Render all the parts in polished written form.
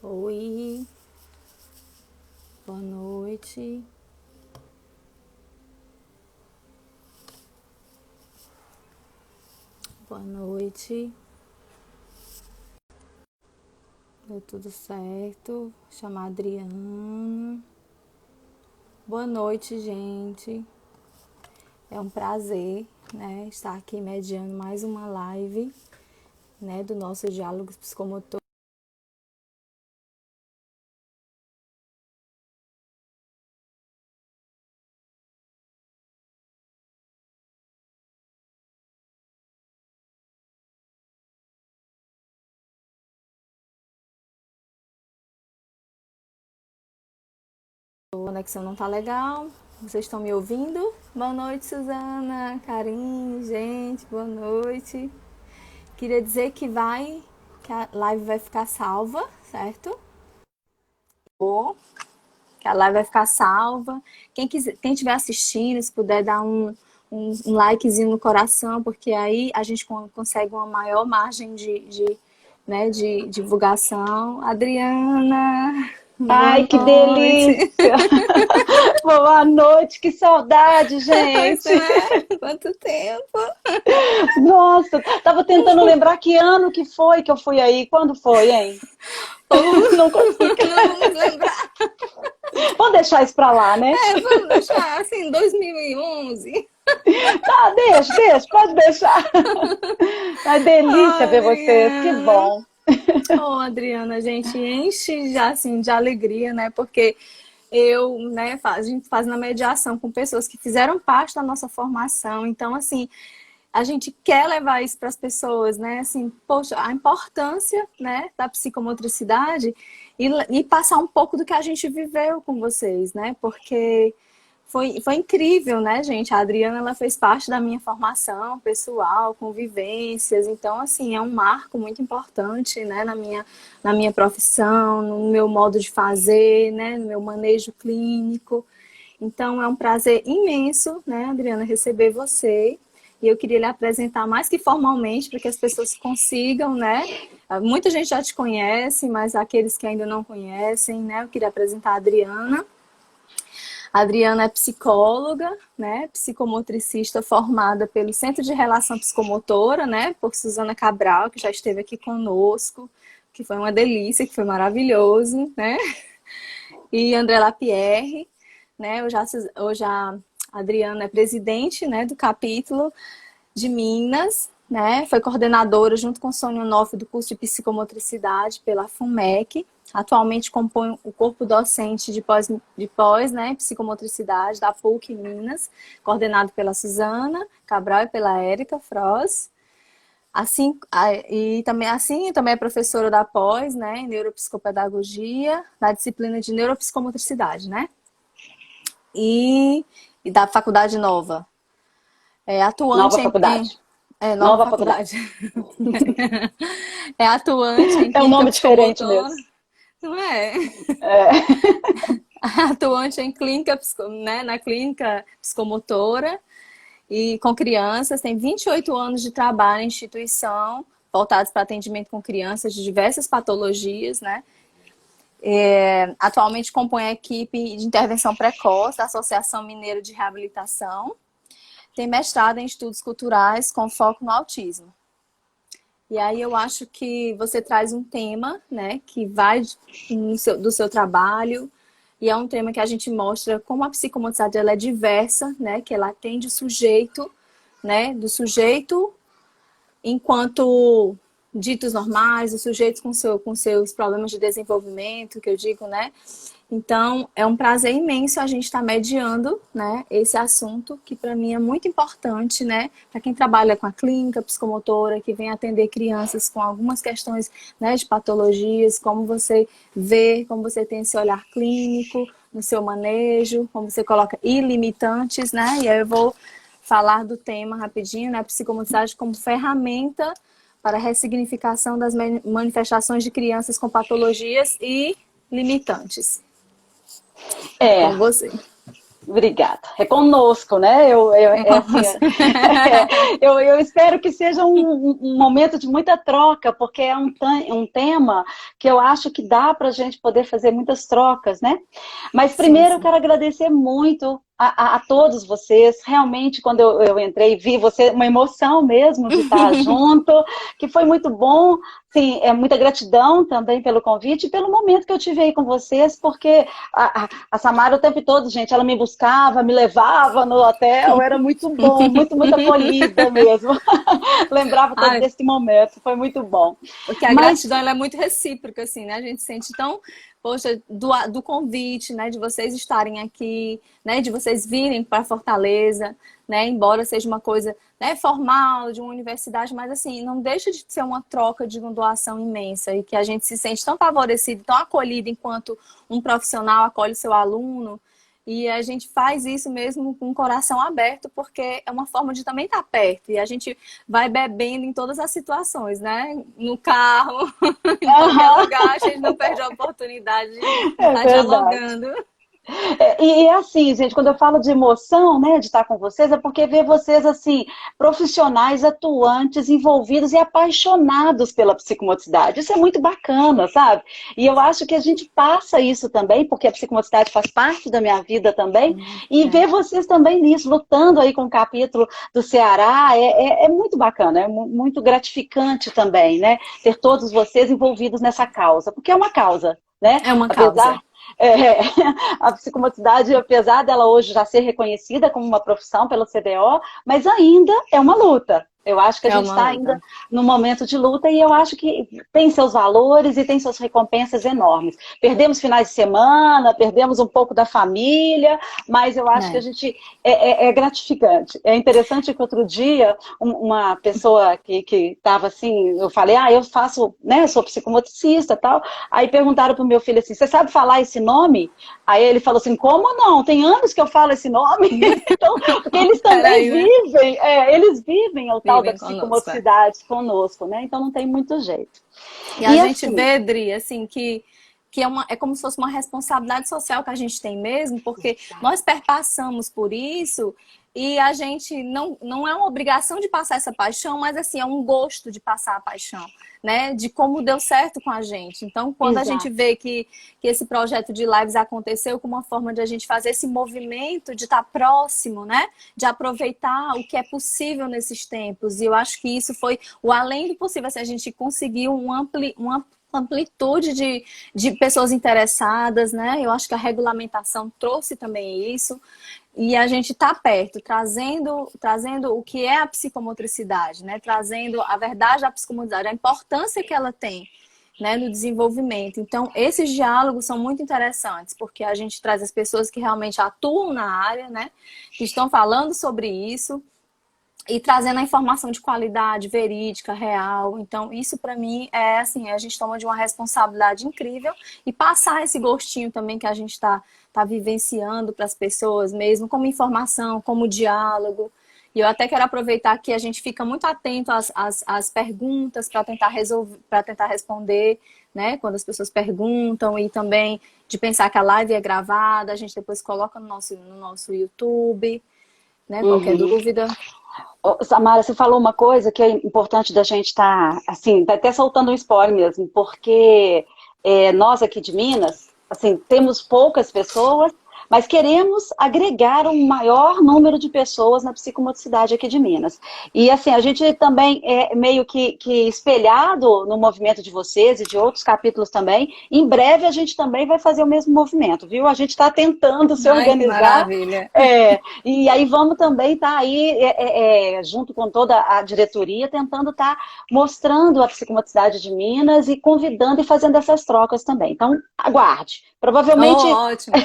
Oi, boa noite. Boa noite. Deu tudo certo. Vou chamar a Adriana. Boa noite, gente. É um prazer, né, estar aqui mediando mais uma live, né, do nosso Diálogos Psicomotor. A conexão não tá legal. Vocês estão me ouvindo? Boa noite, Suzana, Karim, gente, boa noite. Queria dizer que a live vai ficar salva, certo? Que a live vai ficar salva. Quem estiver assistindo, se puder dar um likezinho no coração, porque aí a gente consegue uma maior margem né, de divulgação. Adriana, boa Ai, que noite. delícia! Boa noite, que saudade, Pois gente! é, quanto tempo. Nossa, tava tentando lembrar que ano que foi que eu fui aí. Quando foi, hein? Não consigo. Não vamos lembrar. Vou deixar isso pra lá, né? Vamos deixar assim, 2011. Tá, deixa, pode deixar. É delícia ver vocês, que Adriana. bom. Oh, Adriana, a gente enche já assim de alegria, né? Porque né, a gente faz na mediação com pessoas que fizeram parte da nossa formação. Então, assim, a gente quer levar isso para as pessoas, né? Assim, poxa, a importância, né, da psicomotricidade e passar um pouco do que a gente viveu com vocês, né? Porque foi incrível, né, gente? A Adriana, ela fez parte da minha formação pessoal, convivências. Então, assim, é um marco muito importante, né, na minha profissão, no meu modo de fazer, né, no meu manejo clínico. Então, é um prazer imenso, né, Adriana, receber você. E eu queria lhe apresentar mais que formalmente, para que as pessoas consigam, né? Muita gente já te conhece, mas aqueles que ainda não conhecem, né? Eu queria apresentar a Adriana. A Adriana é psicóloga, né, psicomotricista formada pelo Centro de Relação Psicomotora, né, por Suzana Cabral, que já esteve aqui conosco, que foi uma delícia, que foi maravilhoso, né, e André Lapierre, né, hoje a Adriana é presidente, né, do capítulo de Minas, né, foi coordenadora junto com Sônia Onofre do curso de psicomotricidade pela FUMEC. Atualmente compõe o corpo docente de pós, né, psicomotricidade da PUC Minas, coordenado pela Suzana Cabral e pela Érica Froz. Também é professora da pós, né, em neuropsicopedagogia, na disciplina de neuropsicomotricidade, né, e, e da Faculdade Nova. É atuante Nova faculdade. nova Nova faculdade. faculdade. É atuante em É um clínica nome diferente psicomotora, mesmo. não é? É. Atuante em clínica, né, na clínica psicomotora e com crianças, tem 28 anos de trabalho em instituição, voltados para atendimento com crianças de diversas patologias, né? Atualmente compõe a equipe de intervenção precoce da Associação Mineira de Reabilitação, tem mestrado em estudos culturais com foco no autismo. E aí eu acho que você traz um tema, né, que vai do seu trabalho, e é um tema que a gente mostra como a psicomotricidade ela é diversa, né, que ela atende o sujeito, né, do sujeito enquanto ditos normais, os sujeitos com seus problemas de desenvolvimento, que eu digo, né? Então, é um prazer imenso a gente estar mediando, né, esse assunto, que para mim é muito importante, né, para quem trabalha com a clínica psicomotora, que vem atender crianças com algumas questões, né, de patologias, como você vê, como você tem esse olhar clínico no seu manejo, como você coloca ilimitantes, né, e aí eu vou falar do tema rapidinho, né, psicomotricidade como ferramenta para a ressignificação das manifestações de crianças com patologias e limitantes. É É, com você. Obrigada. É conosco, né? Eu espero que seja um momento de muita troca, porque é um tema que eu acho que dá para a gente poder fazer muitas trocas, né? Mas Sim, primeiro eu sim. quero agradecer muito a todos vocês. Realmente, quando eu entrei e vi você, uma emoção mesmo de estar junto, que foi muito bom. Sim, é muita gratidão também pelo convite e pelo momento que eu tive aí com vocês, porque a Samara o tempo todo, gente, ela me buscava, me levava no hotel, era muito bom, muito acolhida mesmo. Lembrava todo Ai, desse momento, foi muito bom. porque a Mas, gratidão ela é muito recíproca, assim, né? A gente sente tão, poxa, do convite, né? De vocês estarem aqui, né? De vocês virem para Fortaleza, né? Embora seja uma coisa, né, formal, de uma universidade, mas assim, não deixa de ser uma troca de uma doação imensa e que a gente se sente tão favorecido, tão acolhido enquanto um profissional acolhe seu aluno. E a gente faz isso mesmo com o coração aberto, porque é uma forma de também estar perto. E a gente vai bebendo em todas as situações, né? No carro, em qualquer aham, lugar, a gente não perde a oportunidade de é estar verdade. dialogando. E assim, gente, quando eu falo de emoção, né, de estar com vocês, é porque ver vocês, assim, profissionais, atuantes, envolvidos e apaixonados pela psicomotricidade. Isso é muito bacana, sabe? E eu acho que a gente passa isso também, porque a psicomotricidade faz parte da minha vida também, e É. ver vocês também nisso, lutando aí com o capítulo do Ceará, é muito bacana, é muito gratificante também, né? Ter todos vocês envolvidos nessa causa, porque é uma causa, né? É uma Apesar causa. é, a psicomotricidade, apesar dela hoje já ser reconhecida como uma profissão pelo CBO, mas ainda é uma luta. Eu acho que a É gente uma está ainda luta. num momento de luta e eu acho que tem seus valores e tem suas recompensas enormes. Perdemos finais de semana, perdemos um pouco da família, mas eu acho que a É. gente é gratificante. É interessante que outro dia uma pessoa que estava assim, eu falei, eu faço, né, sou psicomotricista e tal. Aí perguntaram pro meu filho assim, você sabe falar esse nome? Aí ele falou assim, como não? Tem anos que eu falo esse nome. Então, porque eles também Peraí, né? vivem, eles vivem o tal da Vivem conosco. É. psicomotricidade conosco, né? Então não tem muito jeito. E a E gente assim, vê, Dri, assim, que é como se fosse uma responsabilidade social que a gente tem mesmo, porque nós perpassamos por isso e a gente não é uma obrigação de passar essa paixão, mas assim, é um gosto de passar a paixão, né? De como deu certo com a gente. Então, quando a gente exato. vê que esse projeto de lives aconteceu como uma forma de a gente fazer esse movimento de estar próximo, né? De aproveitar o que é possível nesses tempos. E eu acho que isso foi o além do possível. Assim, a gente conseguiu uma amplitude de pessoas interessadas, né? Eu acho que a regulamentação trouxe também isso. E a gente está perto, trazendo o que é a psicomotricidade, né? Trazendo a verdade da psicomotricidade, a importância que ela tem, né, no desenvolvimento. Então, esses diálogos são muito interessantes, porque a gente traz as pessoas que realmente atuam na área, né? Que estão falando sobre isso e trazendo a informação de qualidade, verídica, real. Então, isso para mim é assim, a gente toma de uma responsabilidade incrível e passar esse gostinho também que a gente tá vivenciando para as pessoas mesmo, como informação, como diálogo. E eu até quero aproveitar que a gente fica muito atento às perguntas para tentar resolver, para tentar responder, né? Quando as pessoas perguntam, e também de pensar que a live é gravada, a gente depois coloca no nosso YouTube, né? Qualquer Uhum. dúvida. Ô, Samara, você falou uma coisa que é importante da gente estar, assim, tá até soltando um spoiler mesmo, porque nós aqui de Minas, assim, temos poucas pessoas, mas queremos agregar um maior número de pessoas na psicomotricidade aqui de Minas. E assim, a gente também é meio que espelhado no movimento de vocês e de outros capítulos também. Em breve a gente também vai fazer o mesmo movimento, viu? A gente está tentando se Ai, que organizar. maravilha. E aí vamos também estar aí, junto com toda a diretoria, tentando estar mostrando a psicomotricidade de Minas e convidando e fazendo essas trocas também. Então, aguarde. Oh, Provavelmente ótimo.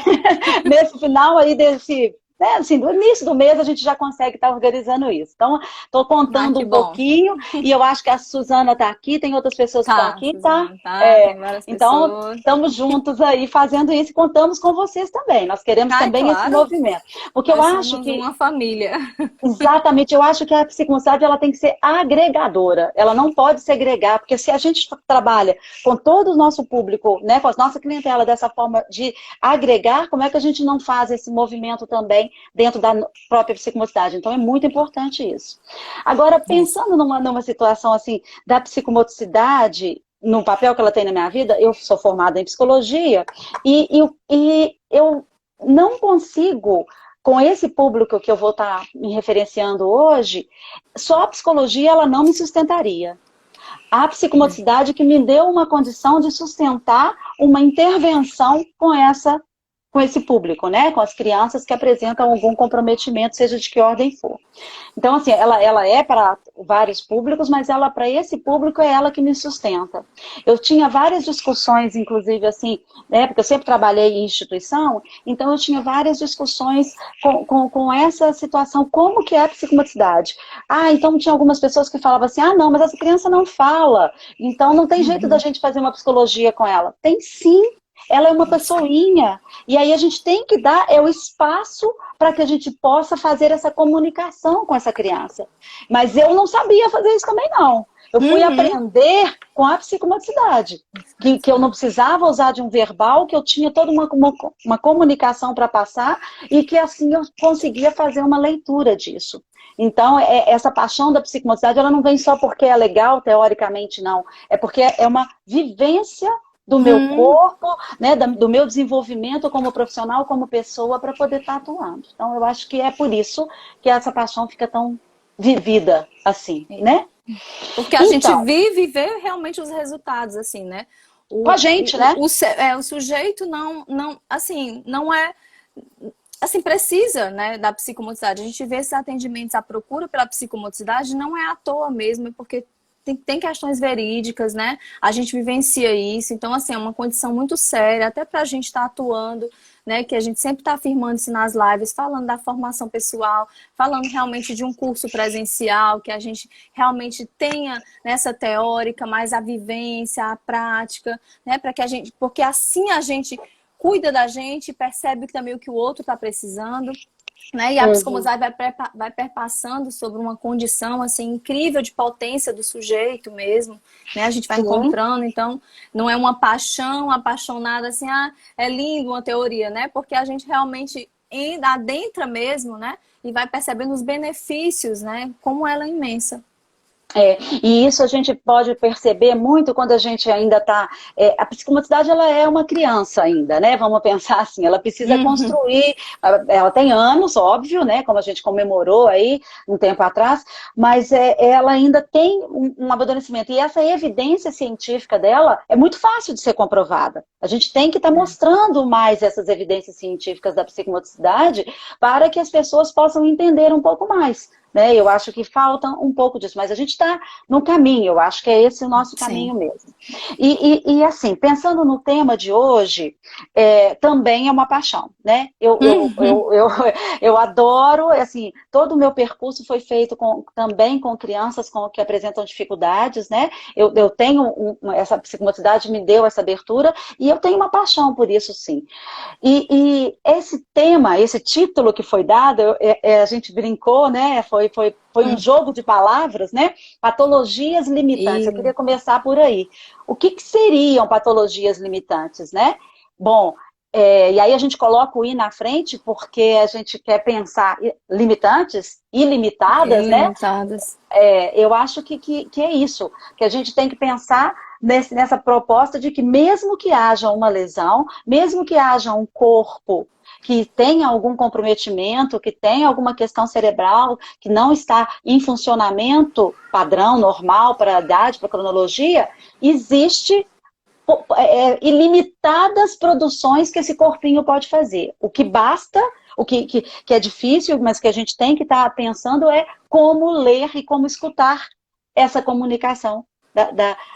nesse final aí desse né, assim, no início do mês a gente já consegue estar organizando isso. Então, estou contando que um bom. pouquinho, e eu acho que a Suzana está aqui, tem outras pessoas que estão Tá, aqui, tá? Suzana, tá, tem várias Então, pessoas. estamos juntos aí fazendo isso e contamos com vocês também. Nós queremos Ai, também esse claro, movimento. Porque eu nós acho somos que uma família. exatamente, eu acho que a psicomocidade ela tem que ser agregadora, ela não pode segregar, porque se a gente trabalha com todo o nosso público, né, com a nossa clientela dessa forma de agregar, como é que a gente não faz esse movimento também dentro da própria psicomotricidade? Então é muito importante isso. Agora, Isso. pensando numa situação assim, da psicomotricidade, no papel que ela tem na minha vida, eu sou formada em psicologia e eu não consigo com esse público que eu vou estar me referenciando hoje, só a psicologia ela não me sustentaria. A psicomotricidade que me deu uma condição de sustentar uma intervenção com esse público, né? Com as crianças que apresentam algum comprometimento, seja de que ordem for. Então, assim, ela é para vários públicos, mas ela, para esse público, é ela que me sustenta. Eu tinha várias discussões, inclusive, assim, né, porque eu sempre trabalhei em instituição, então eu tinha várias discussões com essa situação, como que é a psicomotricidade. Ah, então tinha algumas pessoas que falavam assim, ah, não, mas essa criança não fala, então não tem jeito da gente fazer uma psicologia com ela. Tem sim, ela é uma pessoinha, e aí a gente tem que dar o espaço para que a gente possa fazer essa comunicação com essa criança. Mas eu não sabia fazer isso também, não. Eu fui aprender com a psicomotricidade, que eu não precisava usar de um verbal, que eu tinha toda uma comunicação para passar e que assim eu conseguia fazer uma leitura disso. Então, essa paixão da psicomotricidade, ela não vem só porque é legal, teoricamente, não. É porque é uma vivência do meu corpo, né, do meu desenvolvimento como profissional, como pessoa, para poder estar atuando. Então, eu acho que é por isso que essa paixão fica tão vivida assim, né? Porque a gente Então, vive e vê realmente os resultados, assim, né? com a gente, né? O sujeito assim, não é, assim, precisa, né, da psicomotricidade. A gente vê esses atendimentos, a procura pela psicomotricidade não é à toa mesmo, é porque tem questões verídicas, né? A gente vivencia isso, então, assim, é uma condição muito séria, até para a gente estar atuando, né? Que a gente sempre está afirmando isso nas lives, falando da formação pessoal, falando realmente de um curso presencial, que a gente realmente tenha nessa teórica, mais a vivência, a prática, né? Para que a gente, porque assim a gente cuida da gente, percebe também o que o outro está precisando. Né? E a psicomotricidade vai perpassando sobre uma condição assim incrível de potência do sujeito mesmo, né? A gente vai encontrando, então não é uma paixão apaixonada assim, ah, é lindo uma teoria, né? Porque a gente realmente adentra mesmo, né? E vai percebendo os benefícios, né? Como ela é imensa. E isso a gente pode perceber muito quando a gente ainda está... a psicomotricidade, ela é uma criança ainda, né? Vamos pensar assim, ela precisa construir... Ela tem anos, óbvio, né? Como a gente comemorou aí um tempo atrás, mas ela ainda tem um amadurecimento. E essa evidência científica dela é muito fácil de ser comprovada. A gente tem que estar mostrando mais essas evidências científicas da psicomotricidade para que as pessoas possam entender um pouco mais. Né? Eu acho que falta um pouco disso, mas a gente está no caminho, eu acho que é esse o nosso caminho mesmo. E assim, pensando no tema de hoje, também é uma paixão, né? Eu adoro, assim, todo o meu percurso foi feito também com crianças que apresentam dificuldades, né? Eu tenho essa psicomotricidade me deu essa abertura e eu tenho uma paixão por isso, sim. E esse tema, esse título que foi dado, a gente brincou, né? Foi um jogo de palavras, né? Patologias limitantes. Eu queria começar por aí. O que seriam patologias limitantes, né? Bom, e aí a gente coloca o I na frente porque a gente quer pensar limitantes, ilimitadas, né? Eu acho que é isso, que a gente tem que pensar nessa proposta de que mesmo que haja uma lesão, mesmo que haja um corpo que tenha algum comprometimento, que tenha alguma questão cerebral que não está em funcionamento padrão, normal para a idade, para a cronologia, existe ilimitadas produções que esse corpinho pode fazer. O que basta, o que é difícil, mas que a gente tem que estar pensando é como ler e como escutar essa comunicação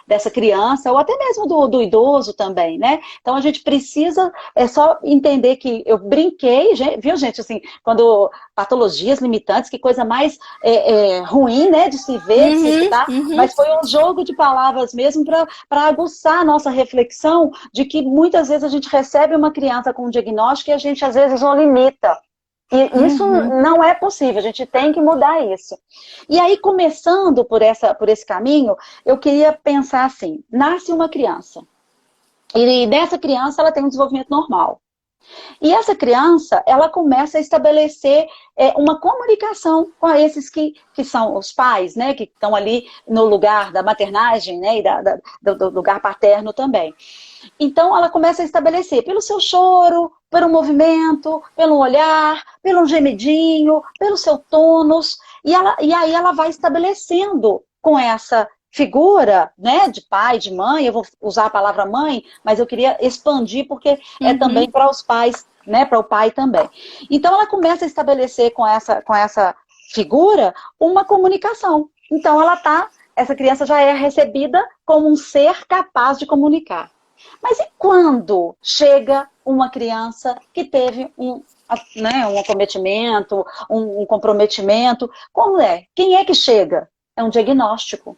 dessa criança, ou até mesmo do idoso também, né? Então a gente precisa só entender que eu brinquei, viu, gente, assim, quando patologias limitantes, que coisa mais ruim, né, de se ver, de se escutar, mas foi um jogo de palavras mesmo para aguçar a nossa reflexão de que muitas vezes a gente recebe uma criança com um diagnóstico e a gente às vezes o limita. E isso não é possível, a gente tem que mudar isso. E aí, começando por esse caminho, eu queria pensar assim, nasce uma criança, e dessa criança ela tem um desenvolvimento normal. E essa criança, ela começa a estabelecer uma comunicação com esses que são os pais, né, que estão ali no lugar da maternagem, né, e do lugar paterno também. Então, ela começa a estabelecer pelo seu choro, pelo movimento, pelo olhar, pelo gemidinho, pelo seu tônus, e aí ela vai estabelecendo com essa figura, né, de pai, de mãe, eu vou usar a palavra mãe, mas eu queria expandir porque é também para os pais, né, para o pai também. Então, ela começa a estabelecer com essa figura uma comunicação. Então, essa criança já é recebida como um ser capaz de comunicar. Mas e quando chega uma criança que teve um acometimento, um comprometimento? Como é? Quem é que chega? É um diagnóstico.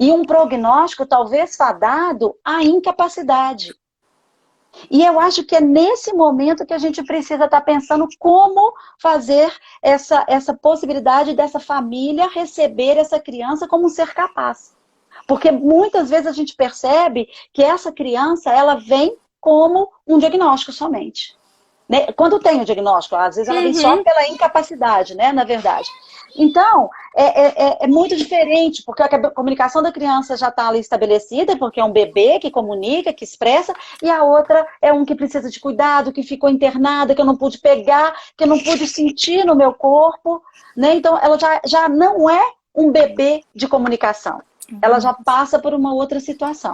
E um prognóstico talvez fadado à incapacidade. E eu acho que é nesse momento que a gente precisa estar pensando como fazer essa possibilidade dessa família receber essa criança como um ser capaz. Porque muitas vezes a gente percebe que essa criança, ela vem como um diagnóstico somente. Né? Quando tem o diagnóstico, às vezes ela vem só pela incapacidade, né, na verdade. Então, é muito diferente, porque a comunicação da criança já está ali estabelecida, porque é um bebê que comunica, que expressa, e a outra é um que precisa de cuidado, que ficou internada, que eu não pude pegar, que eu não pude sentir no meu corpo. Né? Então, ela já não é um bebê de comunicação. Ela já passa por uma outra situação.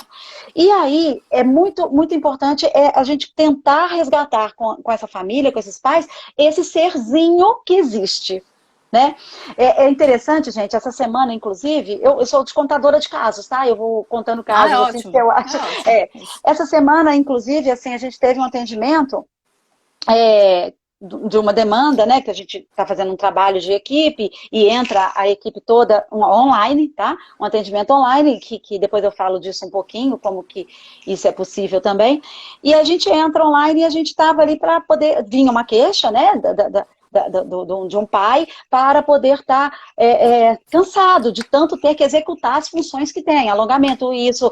E aí, é muito, muito importante a gente tentar resgatar com essa família, com esses pais, esse serzinho que existe. Né? É interessante, gente, essa semana, inclusive, eu sou contadora de casos, tá? Eu vou contando casos, assim, ótimo. que eu acho. Essa semana, inclusive, assim, a gente teve um atendimento de uma demanda, né, que a gente está fazendo um trabalho de equipe e entra a equipe toda online, tá? Um atendimento online, que depois eu falo disso um pouquinho, como que isso é possível também. E a gente entra online e a gente estava ali para poder... Vinha uma queixa, né, de um pai para poder estar cansado de tanto ter que executar as funções que tem, alongamento, isso,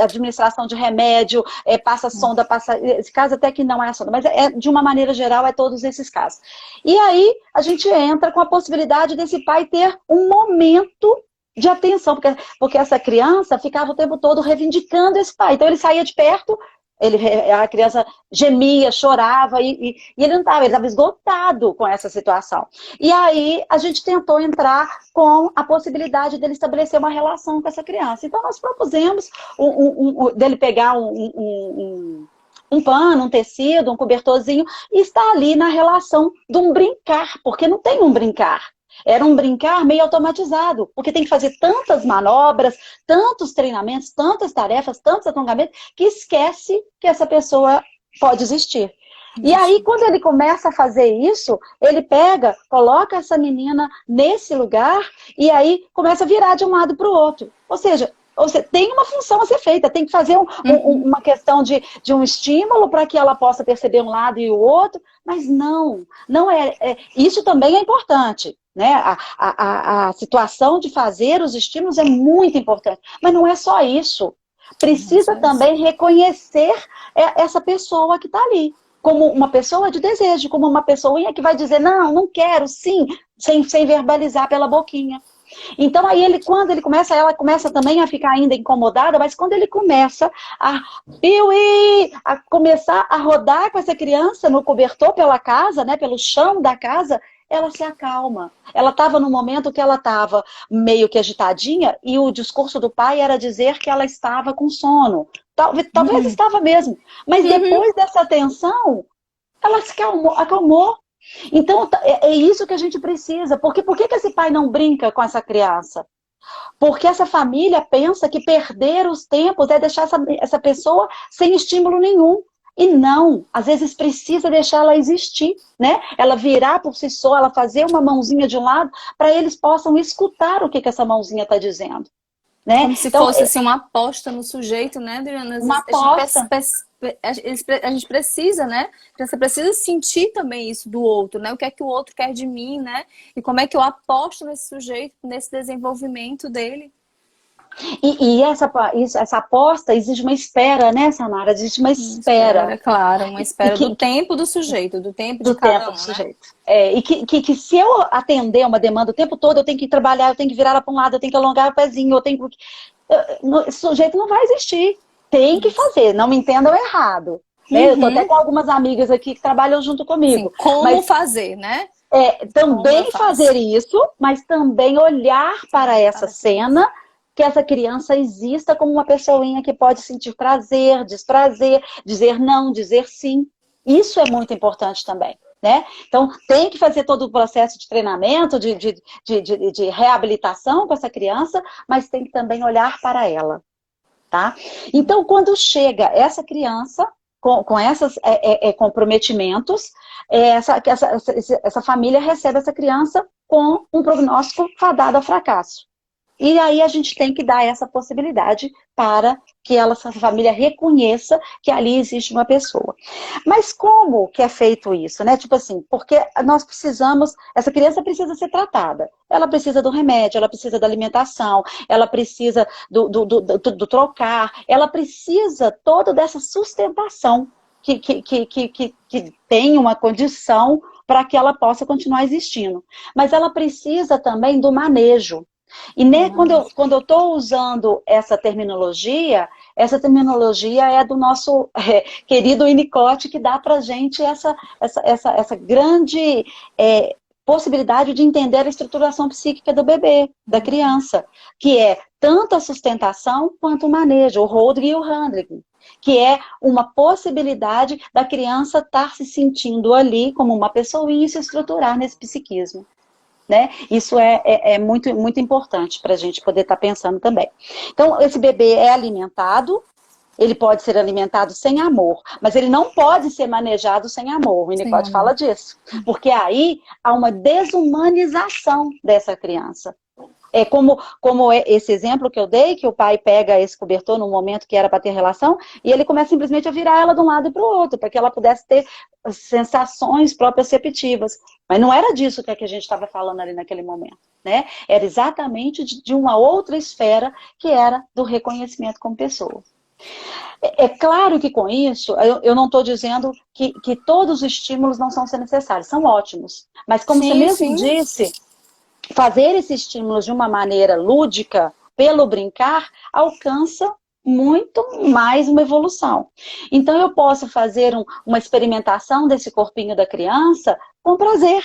administração de remédio, passa sonda, passa... Esse caso até que não é a sonda, mas de uma maneira geral é todos esses casos. E aí a gente entra com a possibilidade desse pai ter um momento de atenção, porque essa criança ficava o tempo todo reivindicando esse pai, então ele saía de perto, a criança gemia, chorava e ele não estava, ele estava esgotado com essa situação. E aí a gente tentou entrar com a possibilidade dele estabelecer uma relação com essa criança. Então nós propusemos dele pegar um pano, um tecido, um cobertorzinho e estar ali na relação de um brincar, porque não tem um brincar. Era um brincar meio automatizado, porque tem que fazer tantas manobras, tantos treinamentos, tantas tarefas, tantos alongamentos, que esquece que essa pessoa pode existir. E aí, quando ele começa a fazer isso, ele pega, coloca essa menina nesse lugar, e aí começa a virar de um lado para o outro. Ou seja, tem uma função a ser feita, tem que fazer uma questão de um estímulo para que ela possa perceber um lado e o outro, mas não isso também é importante. Né? A situação de fazer os estímulos é muito importante, mas não é só isso. Precisa também reconhecer essa pessoa que está ali, como uma pessoa de desejo, como uma pessoa que vai dizer, não quero, sim, sem verbalizar pela boquinha. Então, aí quando ele começa, ela começa também a ficar ainda incomodada, mas quando ele começa a começar a rodar com essa criança no cobertor pela casa, né, pelo chão da casa, ela se acalma. Ela estava no momento que ela estava meio que agitadinha e o discurso do pai era dizer que ela estava com sono. Talvez estava mesmo. Mas depois dessa atenção, ela se acalmou. Então, é isso que a gente precisa. Por que esse pai não brinca com essa criança? Porque essa família pensa que perder os tempos é deixar essa pessoa sem estímulo nenhum. E não, às vezes precisa deixar ela existir, né? Ela virar por si só, ela fazer uma mãozinha de um lado, para eles possam escutar o que essa mãozinha está dizendo, né? Como se Então, fosse assim, uma aposta no sujeito, né, Adriana? Às uma vezes aposta. a gente precisa, né? Você precisa sentir também isso do outro, né? O que é que o outro quer de mim, né? E como é que eu aposto nesse sujeito, nesse desenvolvimento dele. E essa aposta exige uma espera, né, Samara? Existe uma espera. Espera, claro, uma E espera do tempo do sujeito, do tempo de do cada tempo um, do né? sujeito. E que se eu atender uma demanda o tempo todo, eu tenho que trabalhar, eu tenho que virar ela para um lado, eu tenho que alongar o pezinho, eu tenho que... Esse sujeito não vai existir. Tem que Isso. fazer, não me entendam errado. Né? Eu estou até Uhum. com algumas amigas aqui que trabalham junto Assim, comigo. como Mas fazer, né? Como eu também faço. fazer isso, mas também olhar para essa Para a criança. cena, que essa criança exista como uma pessoinha que pode sentir prazer, desprazer, dizer não, dizer sim. Isso é muito importante também. Né? Então, tem que fazer todo o processo de treinamento, de reabilitação com essa criança, mas tem que também olhar para ela. Tá? Então, quando chega essa criança com esses comprometimentos, essa família recebe essa criança com um prognóstico fadado ao fracasso. E aí a gente tem que dar essa possibilidade para que essa família reconheça que ali existe uma pessoa. Mas como que é feito isso, né? Tipo assim, porque nós precisamos, essa criança precisa ser tratada. Ela precisa do remédio, ela precisa da alimentação, ela precisa do trocar, ela precisa toda dessa sustentação que tem uma condição para que ela possa continuar existindo. Mas ela precisa também do manejo. E quando eu estou usando essa terminologia é do nosso querido Winnicott, que dá para a gente essa grande possibilidade de entender a estruturação psíquica do bebê, da criança, que é tanto a sustentação quanto o manejo, o holding e o handling, que é uma possibilidade da criança estar se sentindo ali como uma pessoinha e se estruturar nesse psiquismo. Né? Isso é muito, muito importante para a gente poder estar pensando também. Então, esse bebê é alimentado, ele pode ser alimentado sem amor, mas ele não pode ser manejado sem amor. O Winnicott fala disso. Porque aí há uma desumanização dessa criança. É como esse exemplo que eu dei, que o pai pega esse cobertor num momento que era para ter relação, e ele começa simplesmente a virar ela de um lado para o outro, para que ela pudesse ter sensações proprioceptivas. Mas não era disso que a gente estava falando ali naquele momento, né? Era exatamente de uma outra esfera, que era do reconhecimento como pessoa. É claro que com isso, eu não estou dizendo que todos os estímulos não são necessários, são ótimos. Mas como você mesmo disse, fazer esses estímulos de uma maneira lúdica, pelo brincar, alcança muito mais uma evolução. Então, eu posso fazer uma experimentação desse corpinho da criança com prazer.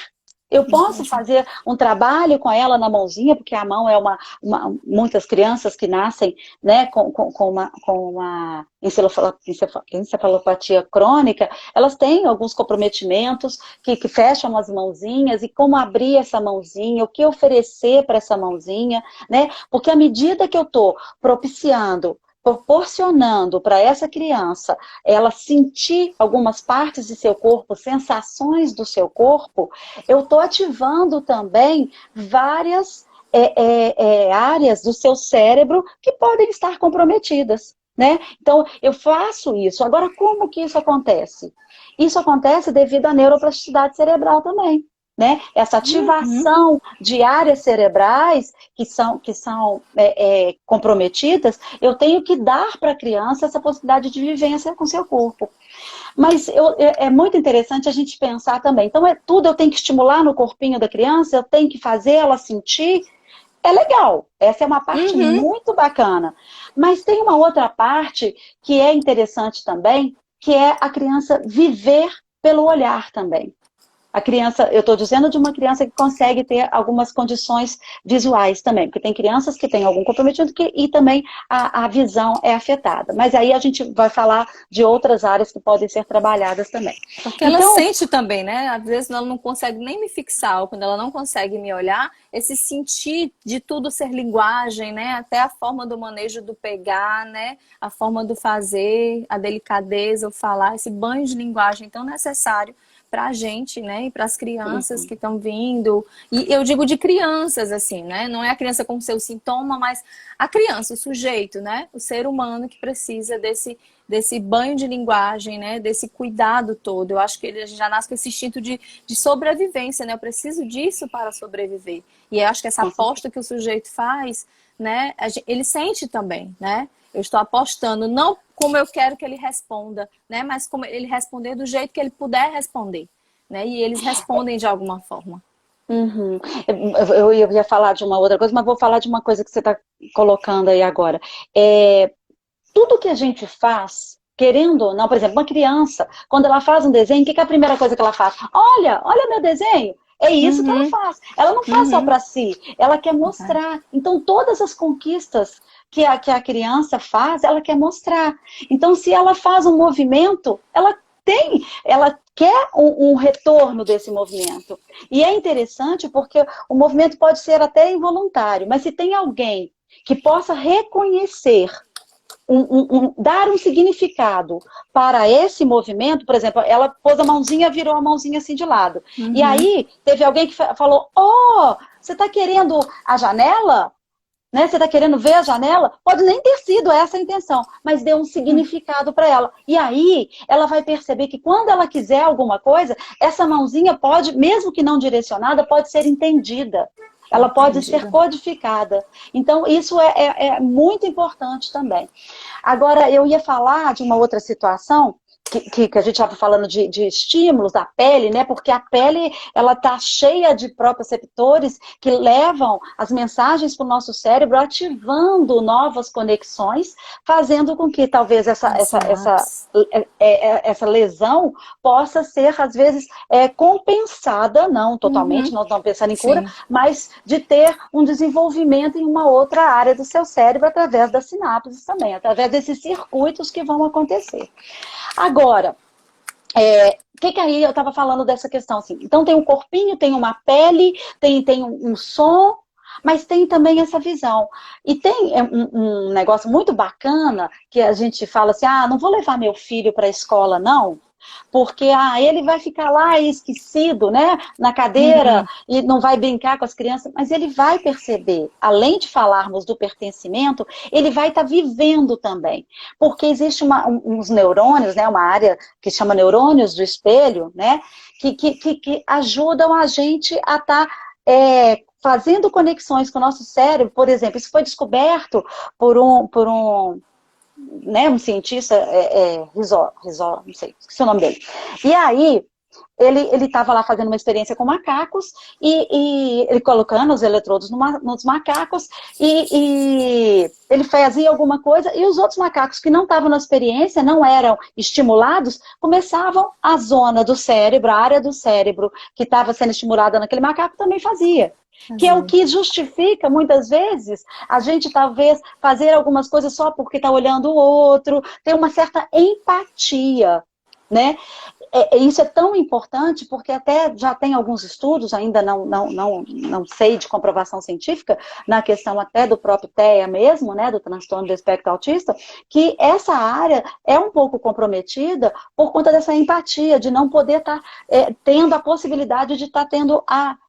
Eu posso fazer um trabalho com ela na mãozinha, porque a mão é muitas crianças que nascem, né, com uma encefalopatia crônica, elas têm alguns comprometimentos que fecham as mãozinhas, e como abrir essa mãozinha, o que oferecer para essa mãozinha, né? Porque à medida que eu estou proporcionando para essa criança ela sentir algumas partes de seu corpo, sensações do seu corpo, eu estou ativando também várias áreas do seu cérebro que podem estar comprometidas. Né? Então, eu faço isso. Agora, como que isso acontece? Isso acontece devido à neuroplasticidade cerebral também. Né? Essa ativação de áreas cerebrais que são comprometidas, eu tenho que dar para a criança essa possibilidade de vivência com seu corpo. Mas é muito interessante a gente pensar também. Então, tudo eu tenho que estimular no corpinho da criança, eu tenho que fazer ela sentir. É legal, essa é uma parte muito bacana. Mas tem uma outra parte que é interessante também, que é a criança viver pelo olhar também. A criança, eu estou dizendo de uma criança que consegue ter algumas condições visuais também, porque tem crianças que têm algum comprometimento e também a visão é afetada. Mas aí a gente vai falar de outras áreas que podem ser trabalhadas também. Porque ela sente também, né? Às vezes ela não consegue nem me fixar, ou quando ela não consegue me olhar, esse sentir de tudo ser linguagem, né? Até a forma do manejo do pegar, né? A forma do fazer, a delicadeza, o falar, esse banho de linguagem tão necessário para a gente, né, e para as crianças que estão vindo. E eu digo de crianças, assim, né? Não é a criança com seu sintoma, mas a criança, o sujeito, né? O ser humano que precisa desse banho de linguagem, né? Desse cuidado todo. Eu acho que ele já nasce com esse instinto de sobrevivência, né? Eu preciso disso para sobreviver. E eu acho que essa aposta que o sujeito faz, né? Ele sente também, né? Eu estou apostando, não como eu quero que ele responda, né? Mas como ele responder do jeito que ele puder responder, né? E eles respondem de alguma forma. Uhum. Eu ia falar de uma outra coisa, mas vou falar de uma coisa que você está colocando aí agora. Tudo que a gente faz, querendo ou não, por exemplo, uma criança, quando ela faz um desenho, o que é a primeira coisa que ela faz? Olha meu desenho! É isso que ela faz. Ela não faz só para si, ela quer mostrar. Então, todas as conquistas que a criança faz, ela quer mostrar. Então, se ela faz um movimento, ela quer um retorno desse movimento. E é interessante porque o movimento pode ser até involuntário, mas se tem alguém que possa reconhecer, dar um significado para esse movimento, por exemplo, ela pôs a mãozinha, virou a mãozinha assim de lado. E aí, teve alguém que falou, você está querendo a janela? Né? Você está querendo ver a janela? Pode nem ter sido essa a intenção, mas deu um significado para ela. E aí, ela vai perceber que quando ela quiser alguma coisa, essa mãozinha pode, mesmo que não direcionada, pode ser entendida. Ela pode ser codificada. Então, isso é muito importante também. Agora, eu ia falar de uma outra situação, que a gente estava falando de estímulos da pele, né? Porque a pele, ela está cheia de proprioceptores que levam as mensagens para o nosso cérebro, ativando novas conexões, fazendo com que talvez essa lesão possa ser, às vezes, compensada, não totalmente, nós estamos pensando em cura, mas de ter um desenvolvimento em uma outra área do seu cérebro através das sinapses também, através desses circuitos que vão acontecer. Agora, que aí eu estava falando dessa questão assim, então tem um corpinho, tem uma pele, tem um som, mas tem também essa visão. E tem um negócio muito bacana que a gente fala assim, não vou levar meu filho para a escola não, porque ele vai ficar lá esquecido, né, na cadeira e não vai brincar com as crianças, mas ele vai perceber, além de falarmos do pertencimento, ele vai estar vivendo também, porque existe uns neurônios, né, uma área que chama neurônios do espelho, né, que ajudam a gente a estar fazendo conexões com o nosso cérebro. Por exemplo, isso foi descoberto por um cientista, Rizzo, não sei, esqueci o nome dele. E aí, ele estava lá fazendo uma experiência com macacos, e ele colocando os eletrodos nos macacos, e ele fazia alguma coisa, e os outros macacos que não estavam na experiência, não eram estimulados, começavam a zona do cérebro, a área do cérebro que estava sendo estimulada naquele macaco também fazia. Que é o que justifica, muitas vezes, a gente talvez fazer algumas coisas só porque está olhando o outro, tem uma certa empatia, né? Isso é tão importante porque até já tem alguns estudos, ainda não sei de comprovação científica, na questão até do próprio TEA mesmo, né, do transtorno do espectro autista, que essa área é um pouco comprometida por conta dessa empatia, de não poder estar tendo a possibilidade de estar tendo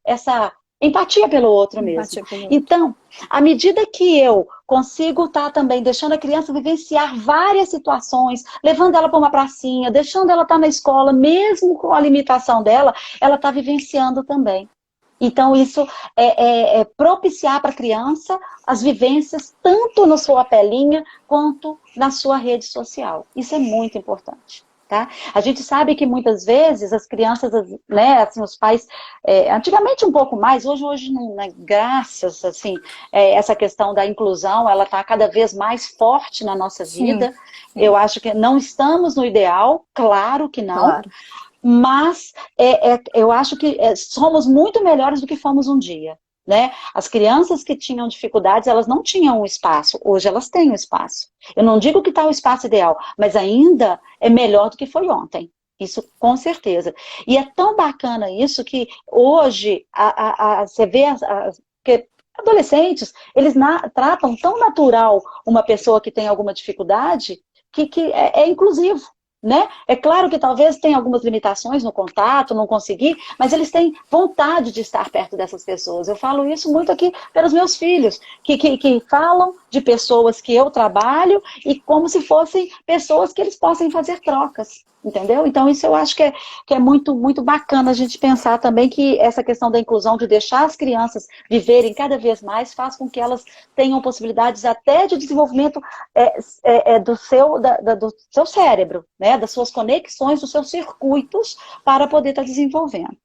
essa empatia pelo outro mesmo. Então, à medida que eu consigo estar também deixando a criança vivenciar várias situações, levando ela para uma pracinha, deixando ela estar na escola, mesmo com a limitação dela, ela está vivenciando também. Então, isso é propiciar para a criança as vivências tanto na sua pelinha quanto na sua rede social. Isso é muito importante. Tá? A gente sabe que muitas vezes as crianças, né, assim, os pais, antigamente um pouco mais, hoje não, né, graças, assim, essa questão da inclusão, ela está cada vez mais forte na nossa vida. Eu acho que não estamos no ideal, claro que não, mas eu acho que somos muito melhores do que fomos um dia. Né? As crianças que tinham dificuldades, elas não tinham um espaço, hoje elas têm um espaço. Eu não digo que está o espaço ideal, mas ainda é melhor do que foi ontem. Isso com certeza. E é tão bacana isso que hoje você vê que adolescentes, eles tratam tão natural uma pessoa que tem alguma dificuldade que é inclusivo. Né? É claro que talvez tenha algumas limitações no contato, não conseguir, mas eles têm vontade de estar perto dessas pessoas. Eu falo isso muito aqui pelos meus filhos, que falam de pessoas que eu trabalho e como se fossem pessoas que eles possam fazer trocas. Entendeu? Então isso eu acho que é muito, muito bacana a gente pensar também que essa questão da inclusão, de deixar as crianças viverem cada vez mais, faz com que elas tenham possibilidades até de desenvolvimento do seu cérebro, né? Das suas conexões, dos seus circuitos para poder estar desenvolvendo.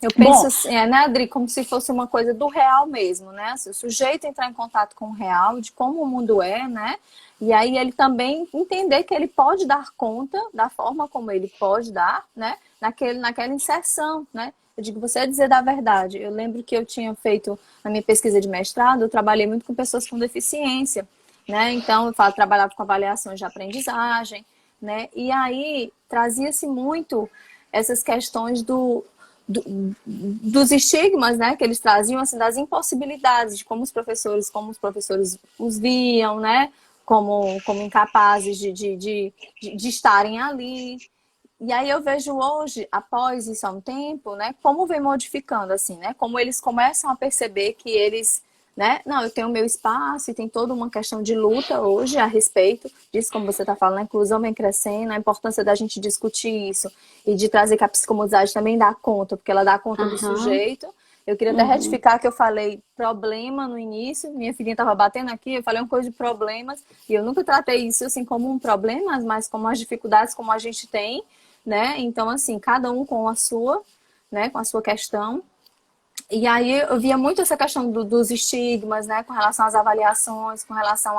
Eu penso assim, né, Adri, como se fosse uma coisa do real mesmo, né? Assim, o sujeito entrar em contato com o real, de como o mundo é, né? E aí ele também entender que ele pode dar conta da forma como ele pode dar, né? Naquela inserção, né? Eu digo, você é dizer da verdade. Eu lembro que eu tinha feito, na minha pesquisa de mestrado, eu trabalhei muito com pessoas com deficiência, né? Então, eu trabalhava com avaliações de aprendizagem, né? E aí trazia-se muito essas questões dos estigmas, né, que eles traziam, assim, das impossibilidades, de como os professores os viam, né, como incapazes de estarem ali. E aí eu vejo hoje, após isso há um tempo, né, como vem modificando, assim, né, como eles começam a perceber que eles, né, não, eu tenho o meu espaço e tem toda uma questão de luta hoje a respeito disso, como você está falando, a inclusão vem crescendo, a importância da gente discutir isso e de trazer que a psicomotricidade também dá conta, porque ela dá conta do sujeito. Eu queria até retificar que eu falei problema no início, minha filhinha estava batendo aqui, eu falei uma coisa de problemas, e eu nunca tratei isso assim como um problema, mas como as dificuldades como a gente tem, né? Então, assim, cada um com a sua, né, com a sua questão. E aí eu via muito essa questão dos estigmas, né, com relação às avaliações, com relação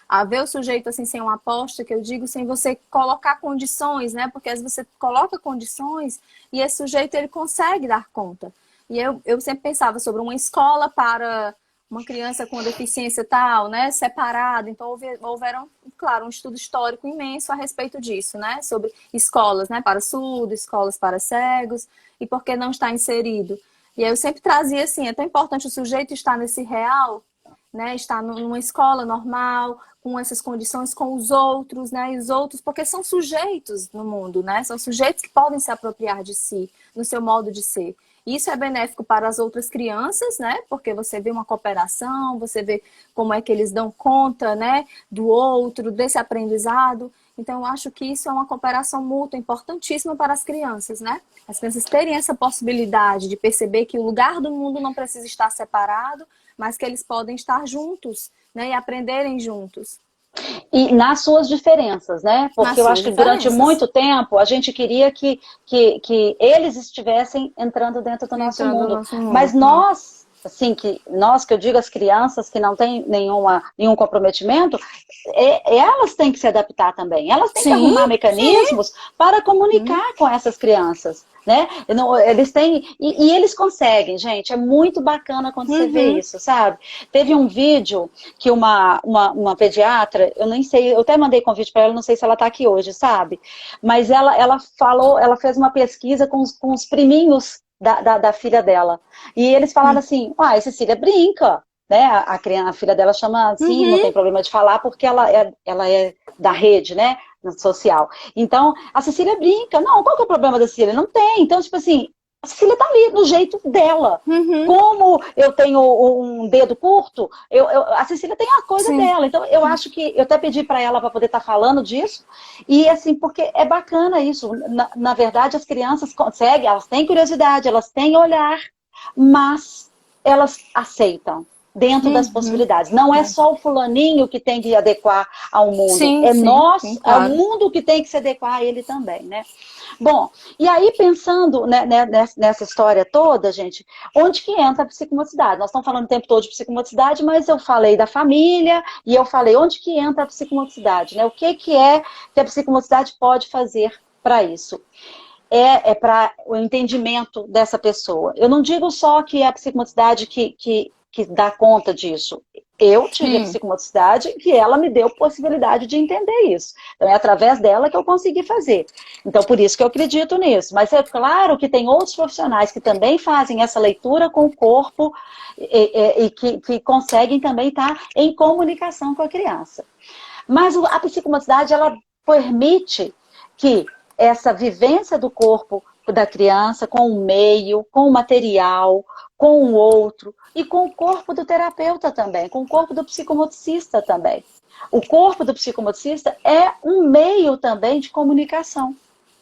a ver o sujeito assim sem uma aposta, que eu digo, sem você colocar condições, né, porque às vezes você coloca condições e esse sujeito ele consegue dar conta. E eu sempre pensava sobre uma escola para uma criança com deficiência tal, né, separada. Então houveram, claro, um estudo histórico imenso a respeito disso, né, sobre escolas, né, para surdos, escolas para cegos, e por que não está inserido. E aí eu sempre trazia assim, é tão importante o sujeito estar nesse real, né? Estar numa escola normal, com essas condições com os outros, né? E os outros, porque são sujeitos no mundo, né? São sujeitos que podem se apropriar de si, no seu modo de ser. Isso é benéfico para as outras crianças, né? Porque você vê uma cooperação, você vê como é que eles dão conta, né? Do outro, desse aprendizado. Então, eu acho que isso é uma cooperação mútua importantíssima para as crianças, né? As crianças terem essa possibilidade de perceber que o lugar do mundo não precisa estar separado, mas que eles podem estar juntos, né? E aprenderem juntos. E nas suas diferenças, né? Porque eu acho que durante muito tempo a gente queria que eles estivessem entrando dentro do nosso mundo. Mas nós, assim, que eu digo as crianças que não têm nenhum comprometimento, elas têm que se adaptar também. Elas têm que arrumar mecanismos para comunicar com essas crianças. Né? Eles têm, e eles conseguem, gente, é muito bacana quando você vê isso, sabe? Teve um vídeo que uma pediatra, eu nem sei, eu até mandei convite para ela, não sei se ela está aqui hoje, sabe? Mas ela fez uma pesquisa com os priminhos da filha dela, e eles falaram assim, a Cecília brinca, né? A filha dela chama assim, não tem problema de falar, porque ela é da rede, né? Social. Então, a Cecília brinca. Não, qual que é o problema da Cecília? Não tem. Então, tipo assim, a Cecília tá ali, do jeito dela. Como eu tenho um dedo curto, a Cecília tem a coisa dela. Então, eu acho que... Eu até pedi para ela para poder estar falando disso. E, assim, porque é bacana isso. Na verdade, as crianças conseguem, elas têm curiosidade, elas têm olhar, mas elas aceitam. Dentro das possibilidades. Não é só o fulaninho que tem que adequar ao mundo. Nós, claro. É o mundo que tem que se adequar a ele também, né? Bom, e aí pensando nessa história toda, gente, onde que entra a psicomotricidade? Nós estamos falando o tempo todo de psicomotricidade, mas eu falei da família e eu falei onde que entra a psicomotricidade, né? O que é que a psicomotricidade pode fazer para isso? é para o entendimento dessa pessoa. Eu não digo só que é a psicomotricidade que dá conta disso. Eu tive a psicomotricidade que ela me deu possibilidade de entender isso. Então, é através dela que eu consegui fazer. Então, por isso que eu acredito nisso. Mas é claro que tem outros profissionais que também fazem essa leitura com o corpo e que conseguem também estar em comunicação com a criança. Mas a psicomotricidade, ela permite que essa vivência do corpo da criança com o meio, com o material, com o outro e com o corpo do terapeuta também, com o corpo do psicomotricista também. O corpo do psicomotricista é um meio também de comunicação,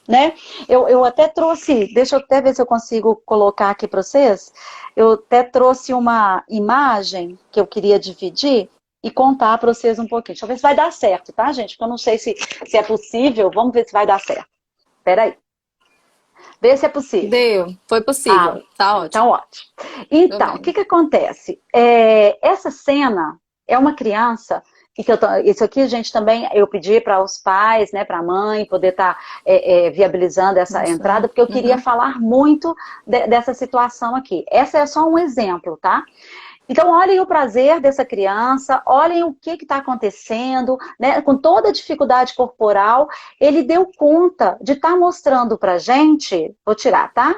né? Eu até trouxe, deixa eu até ver se eu consigo colocar aqui para vocês, eu até trouxe uma imagem que eu queria dividir e contar para vocês um pouquinho. Deixa eu ver se vai dar certo, tá, gente? Porque eu não sei se é possível, vamos ver se vai dar certo. Espera aí. Vê se é possível. Deu, foi possível. Tá ótimo. Tá ótimo. Então, o que acontece? Essa cena é uma criança, isso aqui, gente, também eu pedi para os pais, né, para a mãe, poder estar viabilizando essa entrada, porque eu queria falar muito dessa situação aqui. Essa é só um exemplo, tá? Então, olhem o prazer dessa criança, olhem o que está acontecendo, né? Com toda a dificuldade corporal, ele deu conta de estar mostrando pra gente, vou tirar, tá?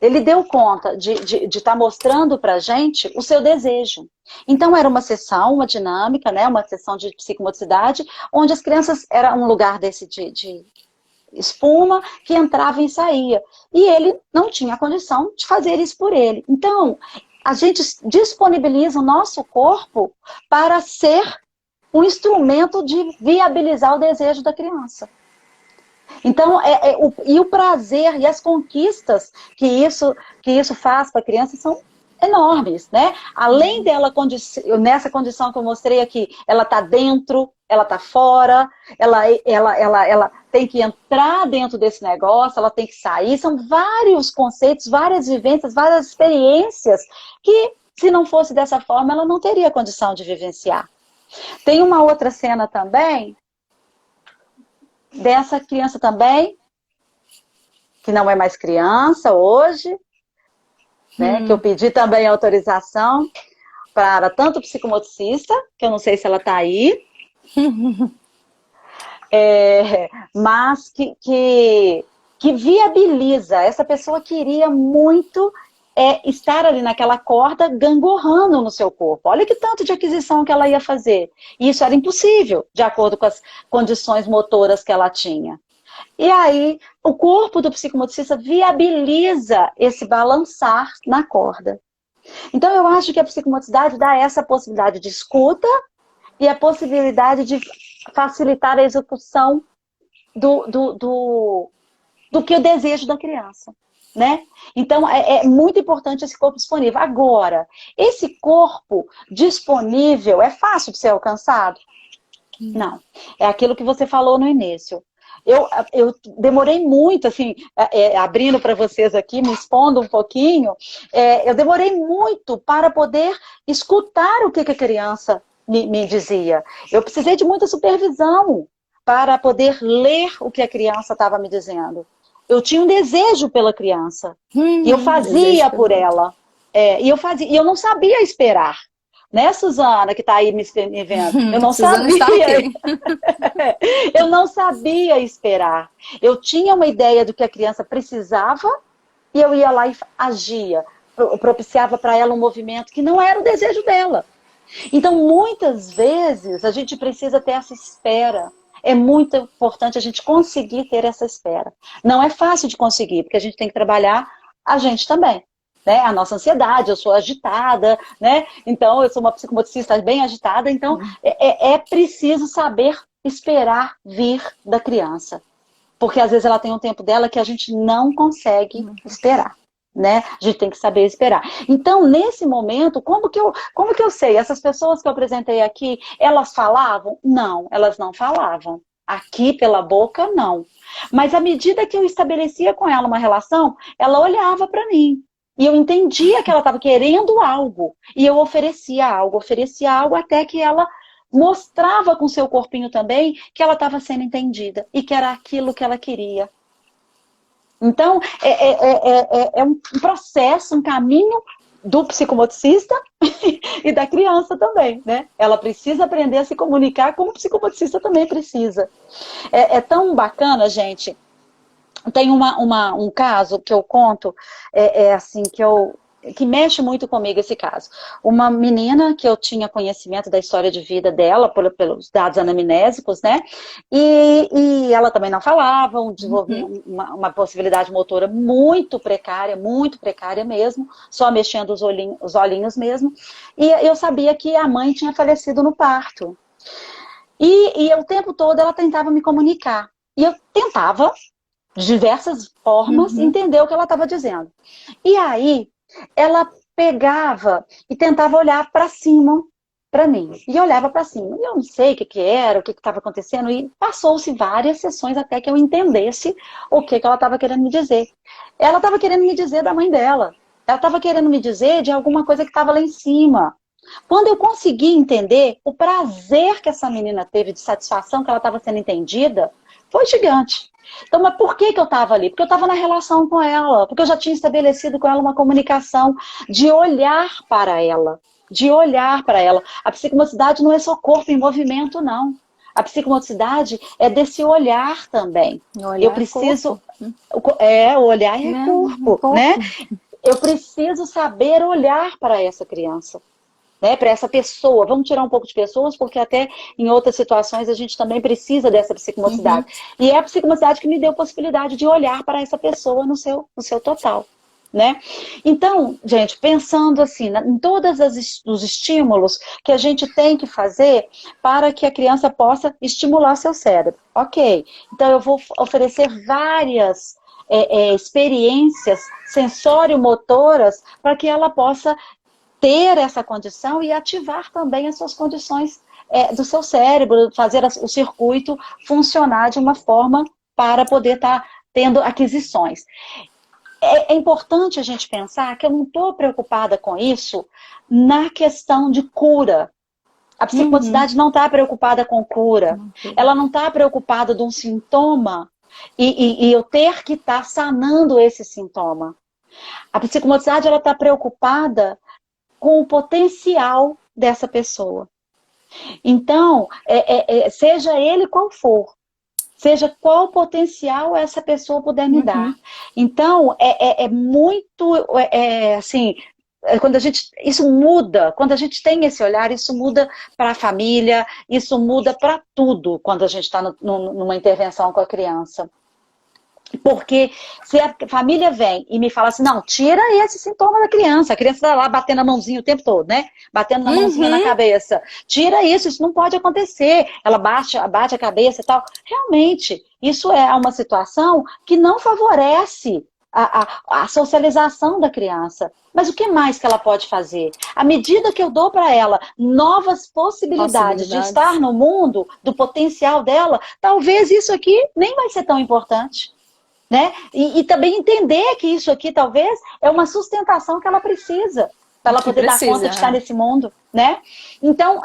Ele deu conta de estar mostrando pra gente o seu desejo. Então, era uma sessão, uma dinâmica, né? Uma sessão de psicomotricidade, onde as crianças, era um lugar desse de espuma, que entrava e saía. E ele não tinha condição de fazer isso por ele. Então, a gente disponibiliza o nosso corpo para ser um instrumento de viabilizar o desejo da criança. Então, e o prazer e as conquistas que isso faz para a criança são enormes, né? Além dela, nessa condição que eu mostrei aqui, ela está dentro, ela está fora, ela tem que entrar dentro desse negócio, ela tem que sair. São vários conceitos, várias vivências, várias experiências que, se não fosse dessa forma, ela não teria condição de vivenciar. Tem uma outra cena também, dessa criança também, que não é mais criança hoje, né, que eu pedi também autorização para tanto o psicomotricista, que eu não sei se ela está aí, mas que viabiliza. Essa pessoa queria muito estar ali naquela corda gangorrando no seu corpo. Olha que tanto de aquisição que ela ia fazer. E isso era impossível, de acordo com as condições motoras que ela tinha. E aí, o corpo do psicomotricista viabiliza esse balançar na corda. Então, eu acho que a psicomotricidade dá essa possibilidade de escuta e a possibilidade de facilitar a execução do que o desejo da criança, né? Então, é muito importante esse corpo disponível. Agora, esse corpo disponível é fácil de ser alcançado? Não. É aquilo que você falou no início. Eu demorei muito, assim, abrindo para vocês aqui, me expondo um pouquinho, eu demorei muito para poder escutar o que a criança me dizia. Eu precisei de muita supervisão para poder ler o que a criança estava me dizendo. Eu tinha um desejo pela criança, e eu fazia por ela. E eu não sabia esperar. Né, Suzana, que está aí me vendo? Eu não sabia. Eu não sabia esperar. Eu tinha uma ideia do que a criança precisava e eu ia lá e agia. Propiciava para ela um movimento que não era o desejo dela. Então, muitas vezes, a gente precisa ter essa espera. É muito importante a gente conseguir ter essa espera. Não é fácil de conseguir, porque a gente tem que trabalhar a gente também. Né? A nossa ansiedade, eu sou agitada, né? Então eu sou uma psicomotricista bem agitada, então é preciso saber esperar vir da criança, porque às vezes ela tem um tempo dela que a gente não consegue esperar, né? A gente tem que saber esperar. Então, nesse momento, como que eu sei? Essas pessoas que eu apresentei aqui, elas falavam? Não, elas não falavam. Aqui pela boca, não. Mas à medida que eu estabelecia com ela uma relação, ela olhava para mim. E eu entendia que ela estava querendo algo. E eu oferecia algo até que ela mostrava com seu corpinho também que ela estava sendo entendida. E que era aquilo que ela queria. Então, é um processo, um caminho do psicomotricista e da criança também, né? Ela precisa aprender a se comunicar como o psicomotricista também precisa. É tão bacana, gente. Tem um caso que eu conto, assim, que mexe muito comigo esse caso. Uma menina que eu tinha conhecimento da história de vida dela, pelos dados anamnésicos, né? E ela também não falava, desenvolvia uma possibilidade motora muito precária mesmo, só mexendo os olhinhos mesmo. E eu sabia que a mãe tinha falecido no parto. E o tempo todo ela tentava me comunicar. E eu tentava, de diversas formas, entender o que ela estava dizendo. E aí, ela pegava e tentava olhar para cima, para mim. E olhava para cima. E eu não sei o que era, o que estava acontecendo. E passou-se várias sessões até que eu entendesse o que ela estava querendo me dizer. Ela estava querendo me dizer da mãe dela. Ela estava querendo me dizer de alguma coisa que estava lá em cima. Quando eu consegui entender o prazer que essa menina teve de satisfação que ela estava sendo entendida, foi gigante. Então, mas por que eu estava ali? Porque eu estava na relação com ela, porque eu já tinha estabelecido com ela uma comunicação de olhar para ela, de olhar para ela. A psicomotricidade não é só corpo em movimento, não. A psicomotricidade é desse olhar também. Olhar eu preciso... o olhar é corpo, né? Eu preciso saber olhar para essa criança. Né, para essa pessoa, vamos tirar um pouco de pessoas, porque até em outras situações a gente também precisa dessa psicomotricidade. E é a psicomotricidade que me deu a possibilidade de olhar para essa pessoa no seu total. Né? Então, gente, pensando assim, em todos os estímulos que a gente tem que fazer para que a criança possa estimular seu cérebro. Ok, então eu vou oferecer várias experiências sensório-motoras para que ela possa ter essa condição e ativar também as suas condições do seu cérebro, fazer o circuito funcionar de uma forma para poder estar tendo aquisições. É importante a gente pensar que eu não estou preocupada com isso na questão de cura. A psicomotricidade não está preocupada com cura. Ela não está preocupada de um sintoma e eu ter que estar sanando esse sintoma. A psicomotricidade está preocupada com o potencial dessa pessoa. Então, seja ele qual for, seja qual potencial essa pessoa puder me dar. Então, muito, assim, isso muda, quando a gente tem esse olhar, isso muda para a família, isso muda para tudo, quando a gente está numa intervenção com a criança. Porque se a família vem e me fala assim, não, tira esse sintoma da criança. A criança está lá batendo a mãozinha o tempo todo, né? Batendo na mãozinha na cabeça. Tira isso não pode acontecer. Ela bate a cabeça e tal. Realmente, isso é uma situação que não favorece a socialização da criança. Mas o que mais que ela pode fazer? À medida que eu dou para ela novas possibilidades de estar no mundo, do potencial dela, talvez isso aqui nem vai ser tão importante. Né? E também entender que isso aqui talvez é uma sustentação que ela precisa para ela poder dar conta de estar nesse mundo, né? Então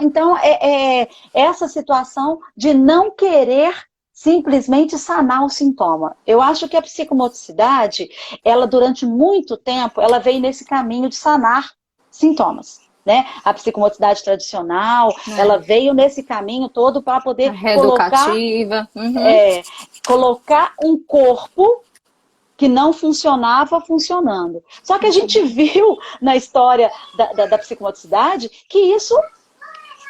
essa situação de não querer simplesmente sanar o sintoma. Eu acho que a psicomotricidade, ela durante muito tempo, ela veio nesse caminho de sanar sintomas. Né? A psicomotricidade tradicional, ela veio nesse caminho todo para poder colocar um corpo que não funcionava funcionando. Só que a gente viu na história da psicomotricidade que isso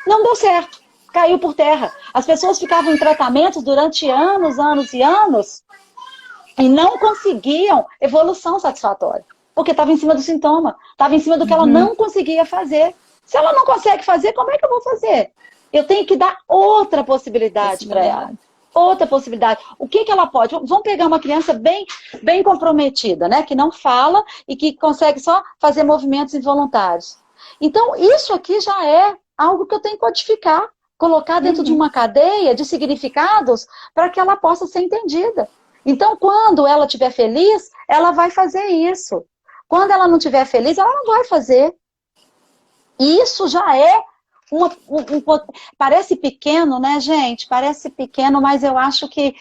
não deu certo, caiu por terra. As pessoas ficavam em tratamentos durante anos, anos e anos e não conseguiam evolução satisfatória. Porque estava em cima do sintoma, estava em cima do que ela não conseguia fazer. Se ela não consegue fazer, como é que eu vou fazer? Eu tenho que dar outra possibilidade para ela. Outra possibilidade. O que ela pode? Vamos pegar uma criança bem comprometida, né? Que não fala e que consegue só fazer movimentos involuntários. Então, isso aqui já é algo que eu tenho que codificar, colocar dentro de uma cadeia de significados para que ela possa ser entendida. Então, quando ela estiver feliz, ela vai fazer isso. Quando ela não estiver feliz, ela não vai fazer. E isso já é parece pequeno, né, gente? Parece pequeno, mas eu acho que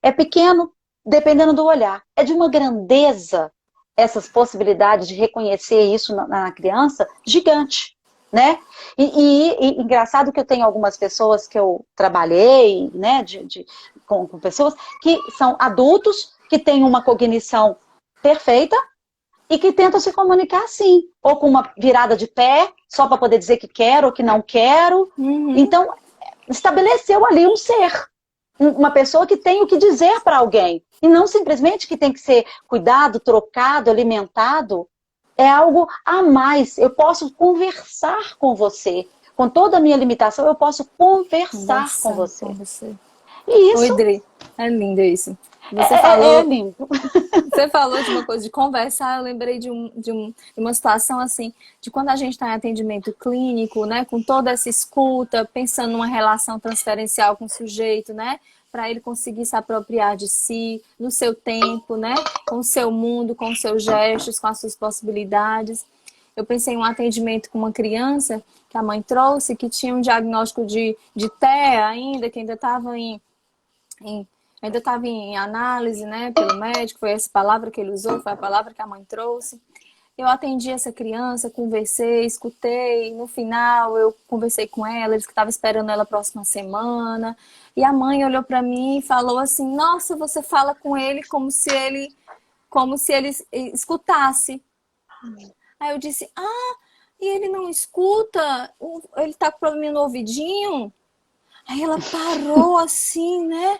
é pequeno dependendo do olhar. É de uma grandeza essas possibilidades de reconhecer isso na criança gigante, né? E engraçado que eu tenho algumas pessoas que eu trabalhei, né, com pessoas que são adultos, que têm uma cognição perfeita e que tentam se comunicar assim, ou com uma virada de pé, só para poder dizer que quero ou que não quero. Então, estabeleceu ali um ser, uma pessoa que tem o que dizer para alguém, e não simplesmente que tem que ser cuidado, trocado, alimentado. É algo a mais. Eu posso conversar com você. Com toda a minha limitação, eu posso conversar com você. E Oi, isso Dri, é lindo isso. é lindo. Você falou de uma coisa de conversar, eu lembrei de uma situação assim, de quando a gente está em atendimento clínico, né, com toda essa escuta, pensando numa relação transferencial com o sujeito, né, para ele conseguir se apropriar de si, no seu tempo, né, com o seu mundo, com os seus gestos, com as suas possibilidades. Eu pensei em um atendimento com uma criança que a mãe trouxe, que tinha um diagnóstico de TEA ainda, que ainda estava ainda estava em análise, né, pelo médico, foi essa palavra que ele usou, foi a palavra que a mãe trouxe. Eu atendi essa criança, conversei, escutei, no final eu conversei com ela, disse que estava esperando ela a próxima semana, e a mãe olhou para mim e falou assim, nossa, você fala com ele como se ele escutasse. Aí eu disse, e ele não escuta? Ele tá com problema no ouvidinho? Aí ela parou assim, né?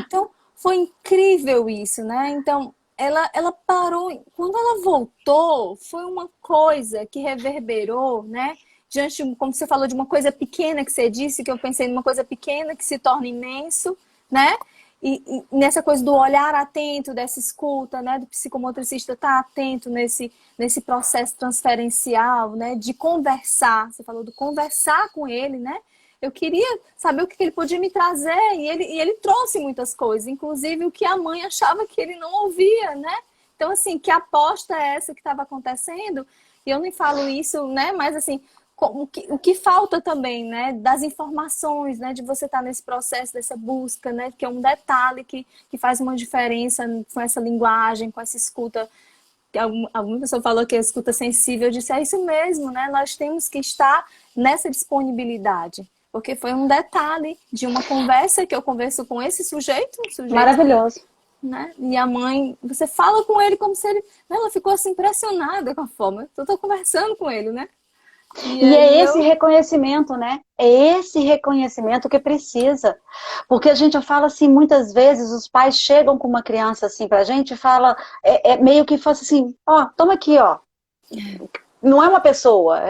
Então, foi incrível isso, né? Então, ela parou. Quando ela voltou, foi uma coisa que reverberou, né? Diante, como você falou, de uma coisa pequena que você disse, que eu pensei numa coisa pequena que se torna imenso, né? E nessa coisa do olhar atento, dessa escuta, né? Do psicomotricista estar atento nesse processo transferencial, né? De conversar. Você falou do conversar com ele, né? Eu queria saber o que ele podia me trazer e ele trouxe muitas coisas, inclusive o que a mãe achava que ele não ouvia, né? Então, assim, que aposta é essa que estava acontecendo? E eu nem falo isso, né? Mas, assim, o que falta também, né? Das informações, né? De você estar nesse processo dessa busca, né? Que é um detalhe que faz uma diferença com essa linguagem, com essa escuta. Alguma pessoa falou que a escuta sensível, eu disse, é isso mesmo, né? Nós temos que estar nessa disponibilidade. Porque foi um detalhe de uma conversa que eu converso com esse sujeito Maravilhoso. Né? E a mãe, você fala com ele como se ele... Ela ficou assim impressionada com a forma. Eu tô conversando com ele, né? E é esse reconhecimento, né? É esse reconhecimento que precisa. Porque a gente fala assim, muitas vezes os pais chegam com uma criança assim pra gente e fala, meio que faz assim, toma aqui, ó. Não é uma pessoa,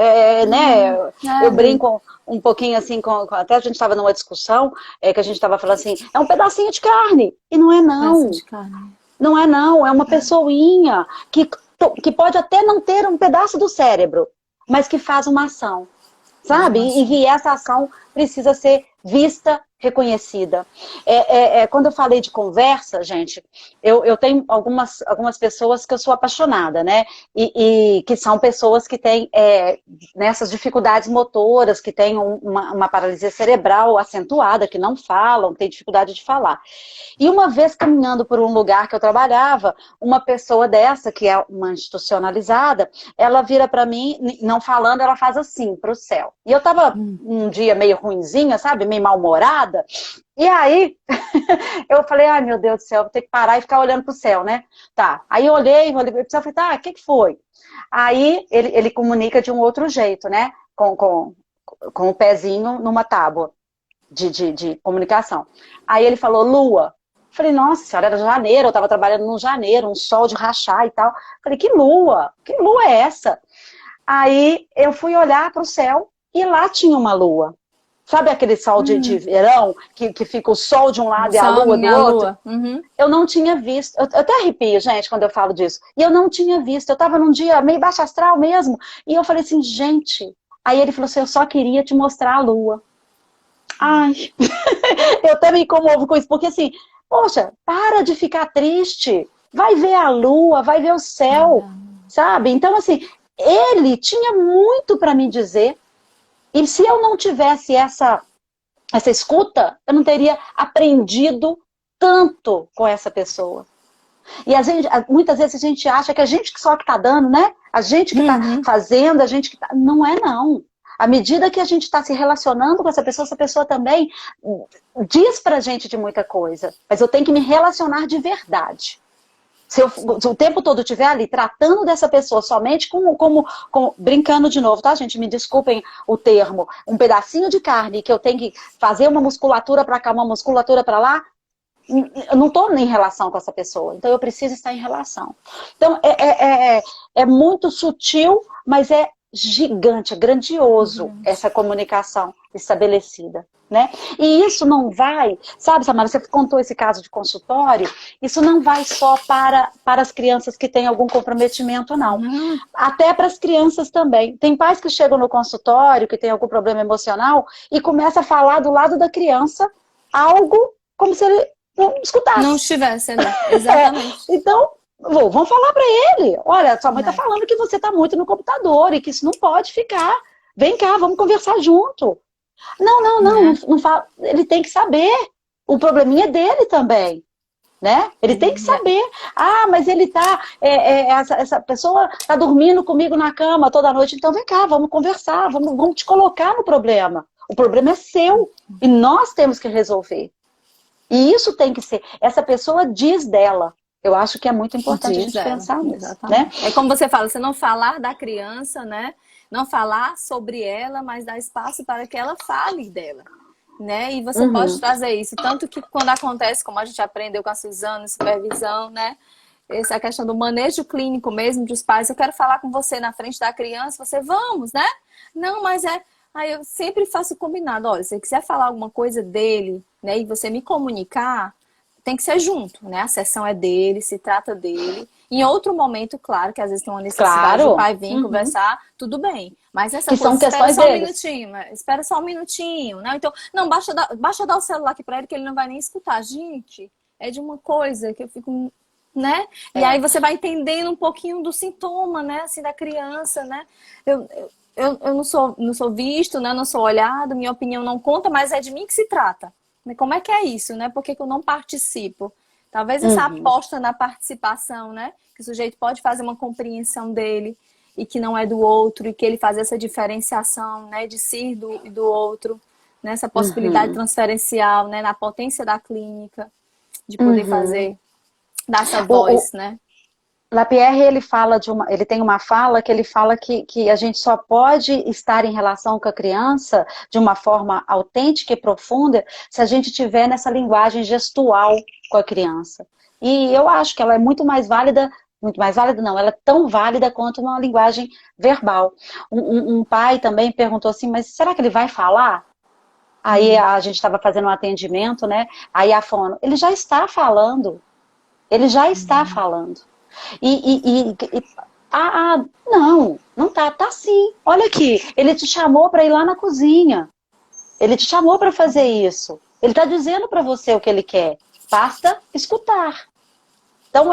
né? Eu brinco um pouquinho assim, até a gente estava numa discussão, que a gente estava falando assim, é um pedacinho de carne. E não é não. Não é não, é uma pessoinha que pode até não ter um pedaço do cérebro, mas que faz uma ação, sabe? E que essa ação precisa ser vista, reconhecida. Quando eu falei de conversa, gente, eu tenho algumas pessoas que eu sou apaixonada, né? E que são pessoas que têm nessas dificuldades motoras, que têm uma paralisia cerebral acentuada, que não falam, têm dificuldade de falar. E uma vez caminhando por um lugar que eu trabalhava, uma pessoa dessa, que é uma institucionalizada, ela vira para mim, não falando, ela faz assim, para o céu. E eu tava um dia meio ruinzinha, sabe? Meio mal-humorada. E aí, eu falei, ai meu Deus do céu, vou ter que parar e ficar olhando pro céu, né? Tá. Aí eu olhei pro céu e falei, tá, o que foi? Aí ele comunica de um outro jeito, né? Com o pezinho numa tábua de comunicação. Aí ele falou, lua. Falei, nossa senhora, era janeiro, eu tava trabalhando no janeiro, um sol de rachar e tal. Falei, que lua? Que lua é essa? Aí eu fui olhar pro céu e lá tinha uma lua. Sabe aquele sol de verão, que fica o sol de um lado e a lua do outro? Eu não tinha visto. Eu até arrepio, gente, quando eu falo disso. E eu não tinha visto. Eu estava num dia meio baixo astral mesmo. E eu falei assim, gente... Aí ele falou assim, eu só queria te mostrar a lua. Ai, eu até me comovo com isso. Porque assim, poxa, para de ficar triste. Vai ver a lua, vai ver o céu, sabe? Então assim, ele tinha muito para me dizer. E se eu não tivesse essa escuta, eu não teria aprendido tanto com essa pessoa. E muitas vezes a gente acha que a gente só que está dando, né? A gente que está fazendo, a gente que tá... Não é, não. À medida que a gente está se relacionando com essa pessoa também diz pra gente de muita coisa. Mas eu tenho que me relacionar de verdade. Se o tempo todo estiver ali tratando dessa pessoa somente brincando de novo, tá, gente? Me desculpem o termo. Um pedacinho de carne que eu tenho que fazer uma musculatura pra cá, uma musculatura pra lá, eu não estou em relação com essa pessoa. Então eu preciso estar em relação. Então é muito sutil, mas é gigante, é grandioso essa comunicação estabelecida, né? E isso não vai, sabe, Samara, você contou esse caso de consultório, isso não vai só para as crianças que têm algum comprometimento, não. Até para as crianças também. Tem pais que chegam no consultório, que tem algum problema emocional, e começa a falar do lado da criança algo como se ele não escutasse. Não estivesse, né? Exatamente. Então, vamos falar para ele. Olha, sua mãe está falando que você está muito no computador e que isso não pode ficar. Vem cá, vamos conversar junto. Não fala. Ele tem que saber. O probleminha é dele também. Né? Ele tem que saber. Ah, mas ele tá. Essa pessoa está dormindo comigo na cama toda noite. Então vem cá, vamos conversar, vamos te colocar no problema. O problema é seu. E nós temos que resolver. E isso tem que ser. Essa pessoa diz dela. Eu acho que é muito importante a gente pensar nisso. Né? É como você fala, você não falar da criança, né? Não falar sobre ela, mas dar espaço para que ela fale dela. Né? E você pode trazer isso. Tanto que quando acontece, como a gente aprendeu com a Suzana, supervisão, né? Essa questão do manejo clínico mesmo dos pais. Eu quero falar com você na frente da criança, você, vamos, né? Não, mas Aí eu sempre faço combinado. Olha, se você quiser falar alguma coisa dele, né? E você me comunicar, tem que ser junto, né? A sessão é dele, se trata dele. Em outro momento, claro, que às vezes tem uma necessidade do pai vir conversar, tudo bem. Mas essa coisa, são questões deles. Espera só um minutinho, né? Então, não, baixa dar o celular aqui pra ele que ele não vai nem escutar. Gente, é de uma coisa que eu fico, né? E aí você vai entendendo um pouquinho do sintoma, né? Assim, da criança, né? Eu não sou visto, né? Não sou olhado, minha opinião não conta, mas é de mim que se trata. Como é que é isso, né? Por que eu não participo? Talvez essa aposta na participação, né? Que o sujeito pode fazer uma compreensão dele e que não é do outro, e que ele faz essa diferenciação, né? De si e do outro, nessa possibilidade transferencial, né? Na potência da clínica, de poder fazer, dar essa voz, né? Lapierre, ele tem uma fala que ele fala que a gente só pode estar em relação com a criança de uma forma autêntica e profunda se a gente tiver nessa linguagem gestual com a criança. E eu acho que ela é muito mais válida não, ela é tão válida quanto uma linguagem verbal. Um pai também perguntou assim, mas será que ele vai falar? Aí a gente estava fazendo um atendimento, né? Aí a fono, ele já está falando. Ele já está falando. Não tá sim. Olha aqui, ele te chamou para ir lá na cozinha. Ele te chamou para fazer isso. Ele está dizendo para você o que ele quer. Basta escutar. Então,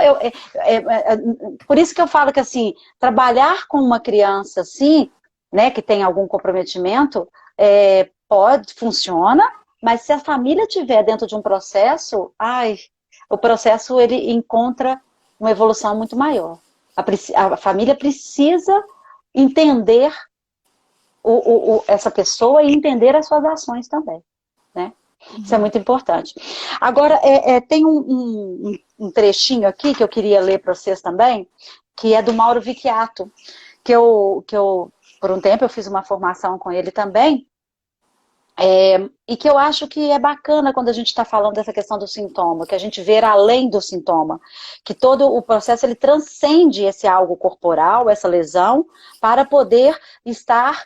por isso que eu falo que assim, trabalhar com uma criança assim, né, que tem algum comprometimento, funciona, mas se a família estiver dentro de um processo, o processo ele encontra uma evolução muito maior. A família precisa entender essa pessoa e entender as suas ações também, né? Isso é muito importante. Agora, tem um trechinho aqui que eu queria ler para vocês também, que é do Mauro Vicchiato, que eu por um tempo eu fiz uma formação com ele também, e que eu acho que é bacana quando a gente está falando dessa questão do sintoma, que a gente vê além do sintoma, que todo o processo ele transcende esse algo corporal, essa lesão, para poder estar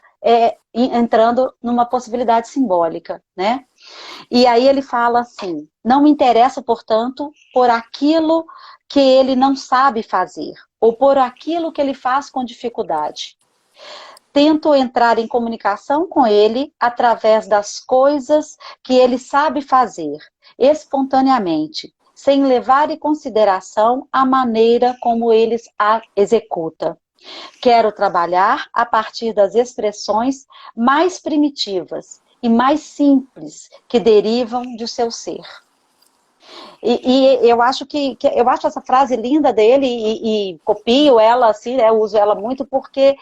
entrando numa possibilidade simbólica, né? E aí ele fala assim, não me interessa, portanto, por aquilo que ele não sabe fazer, ou por aquilo que ele faz com dificuldade. Tento entrar em comunicação com ele através das coisas que ele sabe fazer, espontaneamente, sem levar em consideração a maneira como ele a executa. Quero trabalhar a partir das expressões mais primitivas e mais simples que derivam do seu ser. E eu acho eu acho essa frase linda dele e copio ela assim, né, uso ela muito porque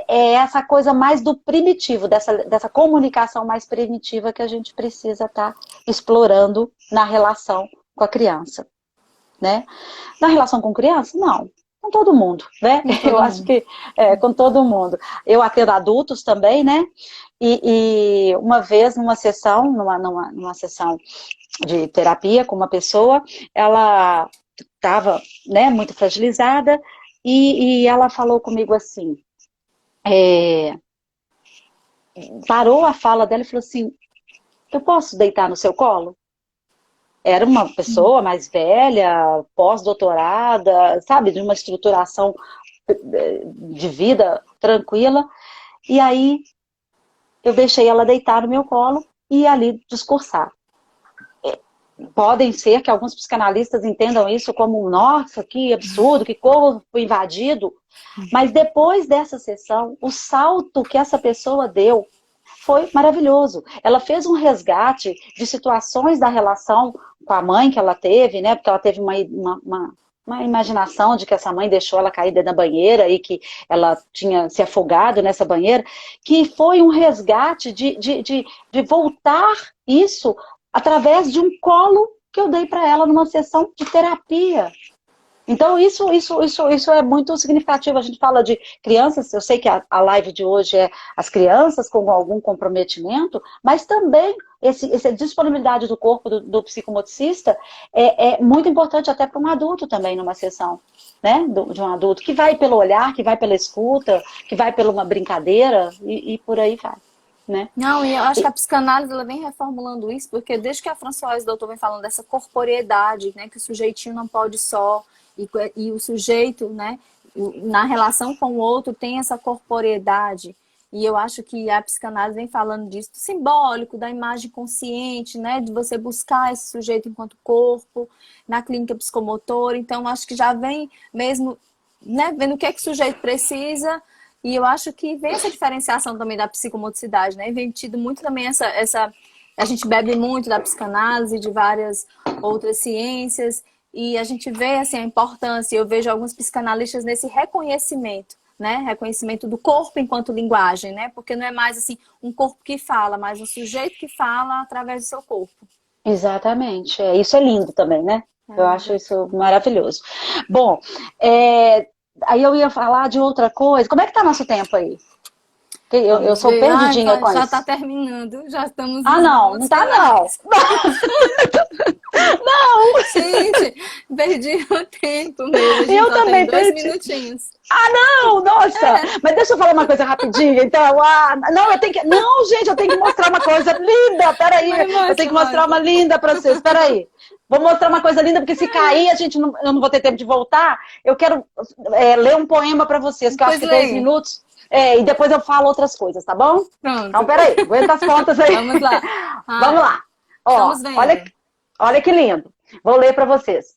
é essa coisa mais do primitivo, dessa comunicação mais primitiva que a gente precisa estar explorando na relação com a criança, né? Na relação com criança, não. Com todo mundo, né? Com Eu todo acho mundo. que com todo mundo. Eu atendo adultos também, né? E uma vez numa sessão de terapia com uma pessoa, ela estava, né, muito fragilizada e ela falou comigo assim, é, parou a fala dela e falou assim, eu posso deitar no seu colo? Era uma pessoa mais velha, pós-doutorada, sabe, de uma estruturação de vida tranquila. E aí eu deixei ela deitar no meu colo e ali discursar. Podem ser que alguns psicanalistas entendam isso como, nossa, que absurdo, que corpo invadido. Mas depois dessa sessão, o salto que essa pessoa deu foi maravilhoso. Ela fez um resgate de situações da relação com a mãe que ela teve, né? Porque ela teve uma imaginação de que essa mãe deixou ela cair dentro da banheira e que ela tinha se afogado nessa banheira, que foi um resgate de voltar isso através de um colo que eu dei para ela numa sessão de terapia. Então, isso é muito significativo. A gente fala de crianças, eu sei que a live de hoje é as crianças com algum comprometimento, mas também essa disponibilidade do corpo do psicomotricista é muito importante até para um adulto também numa sessão, né? De um adulto, que vai pelo olhar, que vai pela escuta, que vai pela uma brincadeira e por aí vai. Né? Não, e eu acho que a psicanálise ela vem reformulando isso, porque desde que a Françoise Doutor vem falando dessa corporeidade, né, que o sujeitinho não pode só, e o sujeito, né, na relação com o outro tem essa corporeidade, e eu acho que a psicanálise vem falando disso, do simbólico, da imagem consciente, né, de você buscar esse sujeito enquanto corpo, na clínica psicomotora, então acho que já vem mesmo, né, vendo o que é que o sujeito precisa. E eu acho que vem essa diferenciação também da psicomotricidade, né? Vem tido muito também essa... A gente bebe muito da psicanálise, de várias outras ciências, e a gente vê, assim, a importância, eu vejo alguns psicanalistas nesse reconhecimento, né? Reconhecimento do corpo enquanto linguagem, né? Porque não é mais, assim, um corpo que fala, mas um sujeito que fala através do seu corpo. Exatamente. Isso é lindo também, né? Eu acho É. isso maravilhoso. Bom, aí eu ia falar de outra coisa. Como é que tá nosso tempo aí? Eu Vamos sou ver. Ai, perdidinha com já está isso. terminando. Já estamos Ah, nos não, não minutos tá não. finais. Gente, perdi o tempo mesmo. A gente Eu só tem também 2 minutinhos. Não, nossa! Mas deixa eu falar uma coisa rapidinho, então. Não, eu tenho que. Não, gente, eu tenho que mostrar uma coisa linda. Peraí, Vai, eu tenho que mostrar mostra. uma linda pra vocês. Peraí. Vou mostrar uma coisa linda, porque se cair, eu não vou ter tempo de voltar. Eu quero ler um poema pra vocês, que eu acho Pois que 2 minutos. E depois eu falo outras coisas, tá bom? Então, pronto. peraí, aguenta as contas aí. Vamos lá. Vamos Ai, lá. Ó, estamos vendo. olha que lindo. Vou ler pra vocês.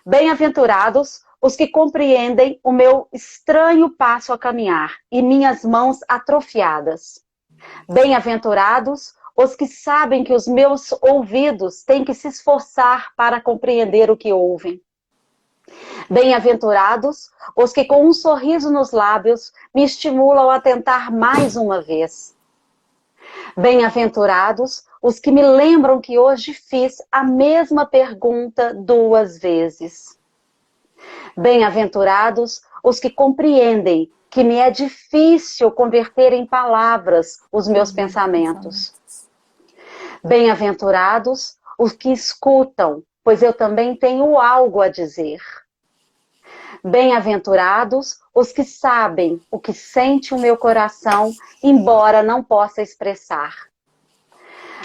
Bem-aventurados os que compreendem o meu estranho passo a caminhar e minhas mãos atrofiadas. Bem-aventurados os que sabem que os meus ouvidos têm que se esforçar para compreender o que ouvem. Bem-aventurados os que com um sorriso nos lábios me estimulam a tentar mais uma vez. Bem-aventurados os que me lembram que hoje fiz a mesma pergunta 2 vezes. Bem-aventurados os que compreendem que me é difícil converter em palavras os meus pensamentos. Bem-aventurados os que escutam, pois eu também tenho algo a dizer. Bem-aventurados os que sabem o que sente o meu coração, embora não possa expressar.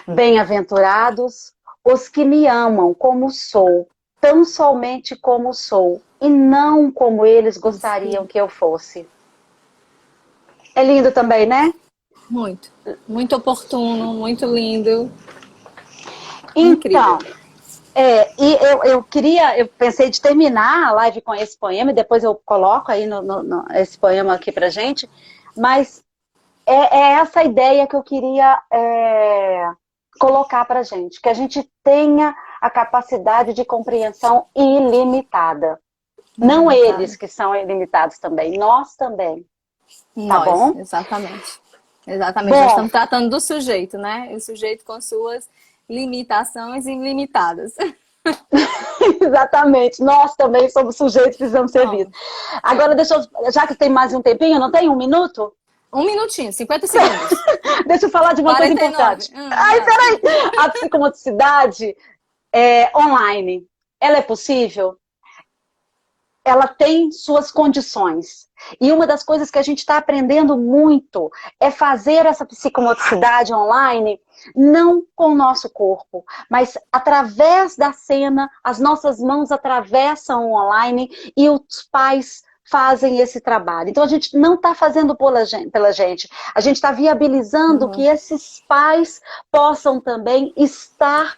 Bem-aventurados os que me amam como sou, tão somente como sou, e não como eles gostariam que eu fosse. É lindo também, né? Muito. Muito oportuno, muito lindo. Então, Incrível. e eu pensei de terminar a live com esse poema, e depois eu coloco aí esse poema aqui pra gente, mas é essa ideia que eu queria colocar pra gente, que a gente tenha a capacidade de compreensão ilimitada. Não eles que são ilimitados também, nós também. Tá bom? Exatamente. Exatamente. Bom, nós estamos tratando do sujeito, né? O sujeito com suas limitações ilimitadas. exatamente. Nós também somos sujeitos, precisamos ser vistos. Agora, já que tem mais um tempinho, não tem 1 minuto? 1 minutinho, 50 segundos. Deixa eu falar de uma 49. Coisa importante. Ai, peraí! A psicomotricidade online, ela é possível? Ela tem suas condições. E uma das coisas que a gente está aprendendo muito é fazer essa psicomotricidade online não com o nosso corpo, mas através da cena, as nossas mãos atravessam o online e os pais fazem esse trabalho. Então a gente não está fazendo pela gente, a gente está viabilizando que esses pais possam também estar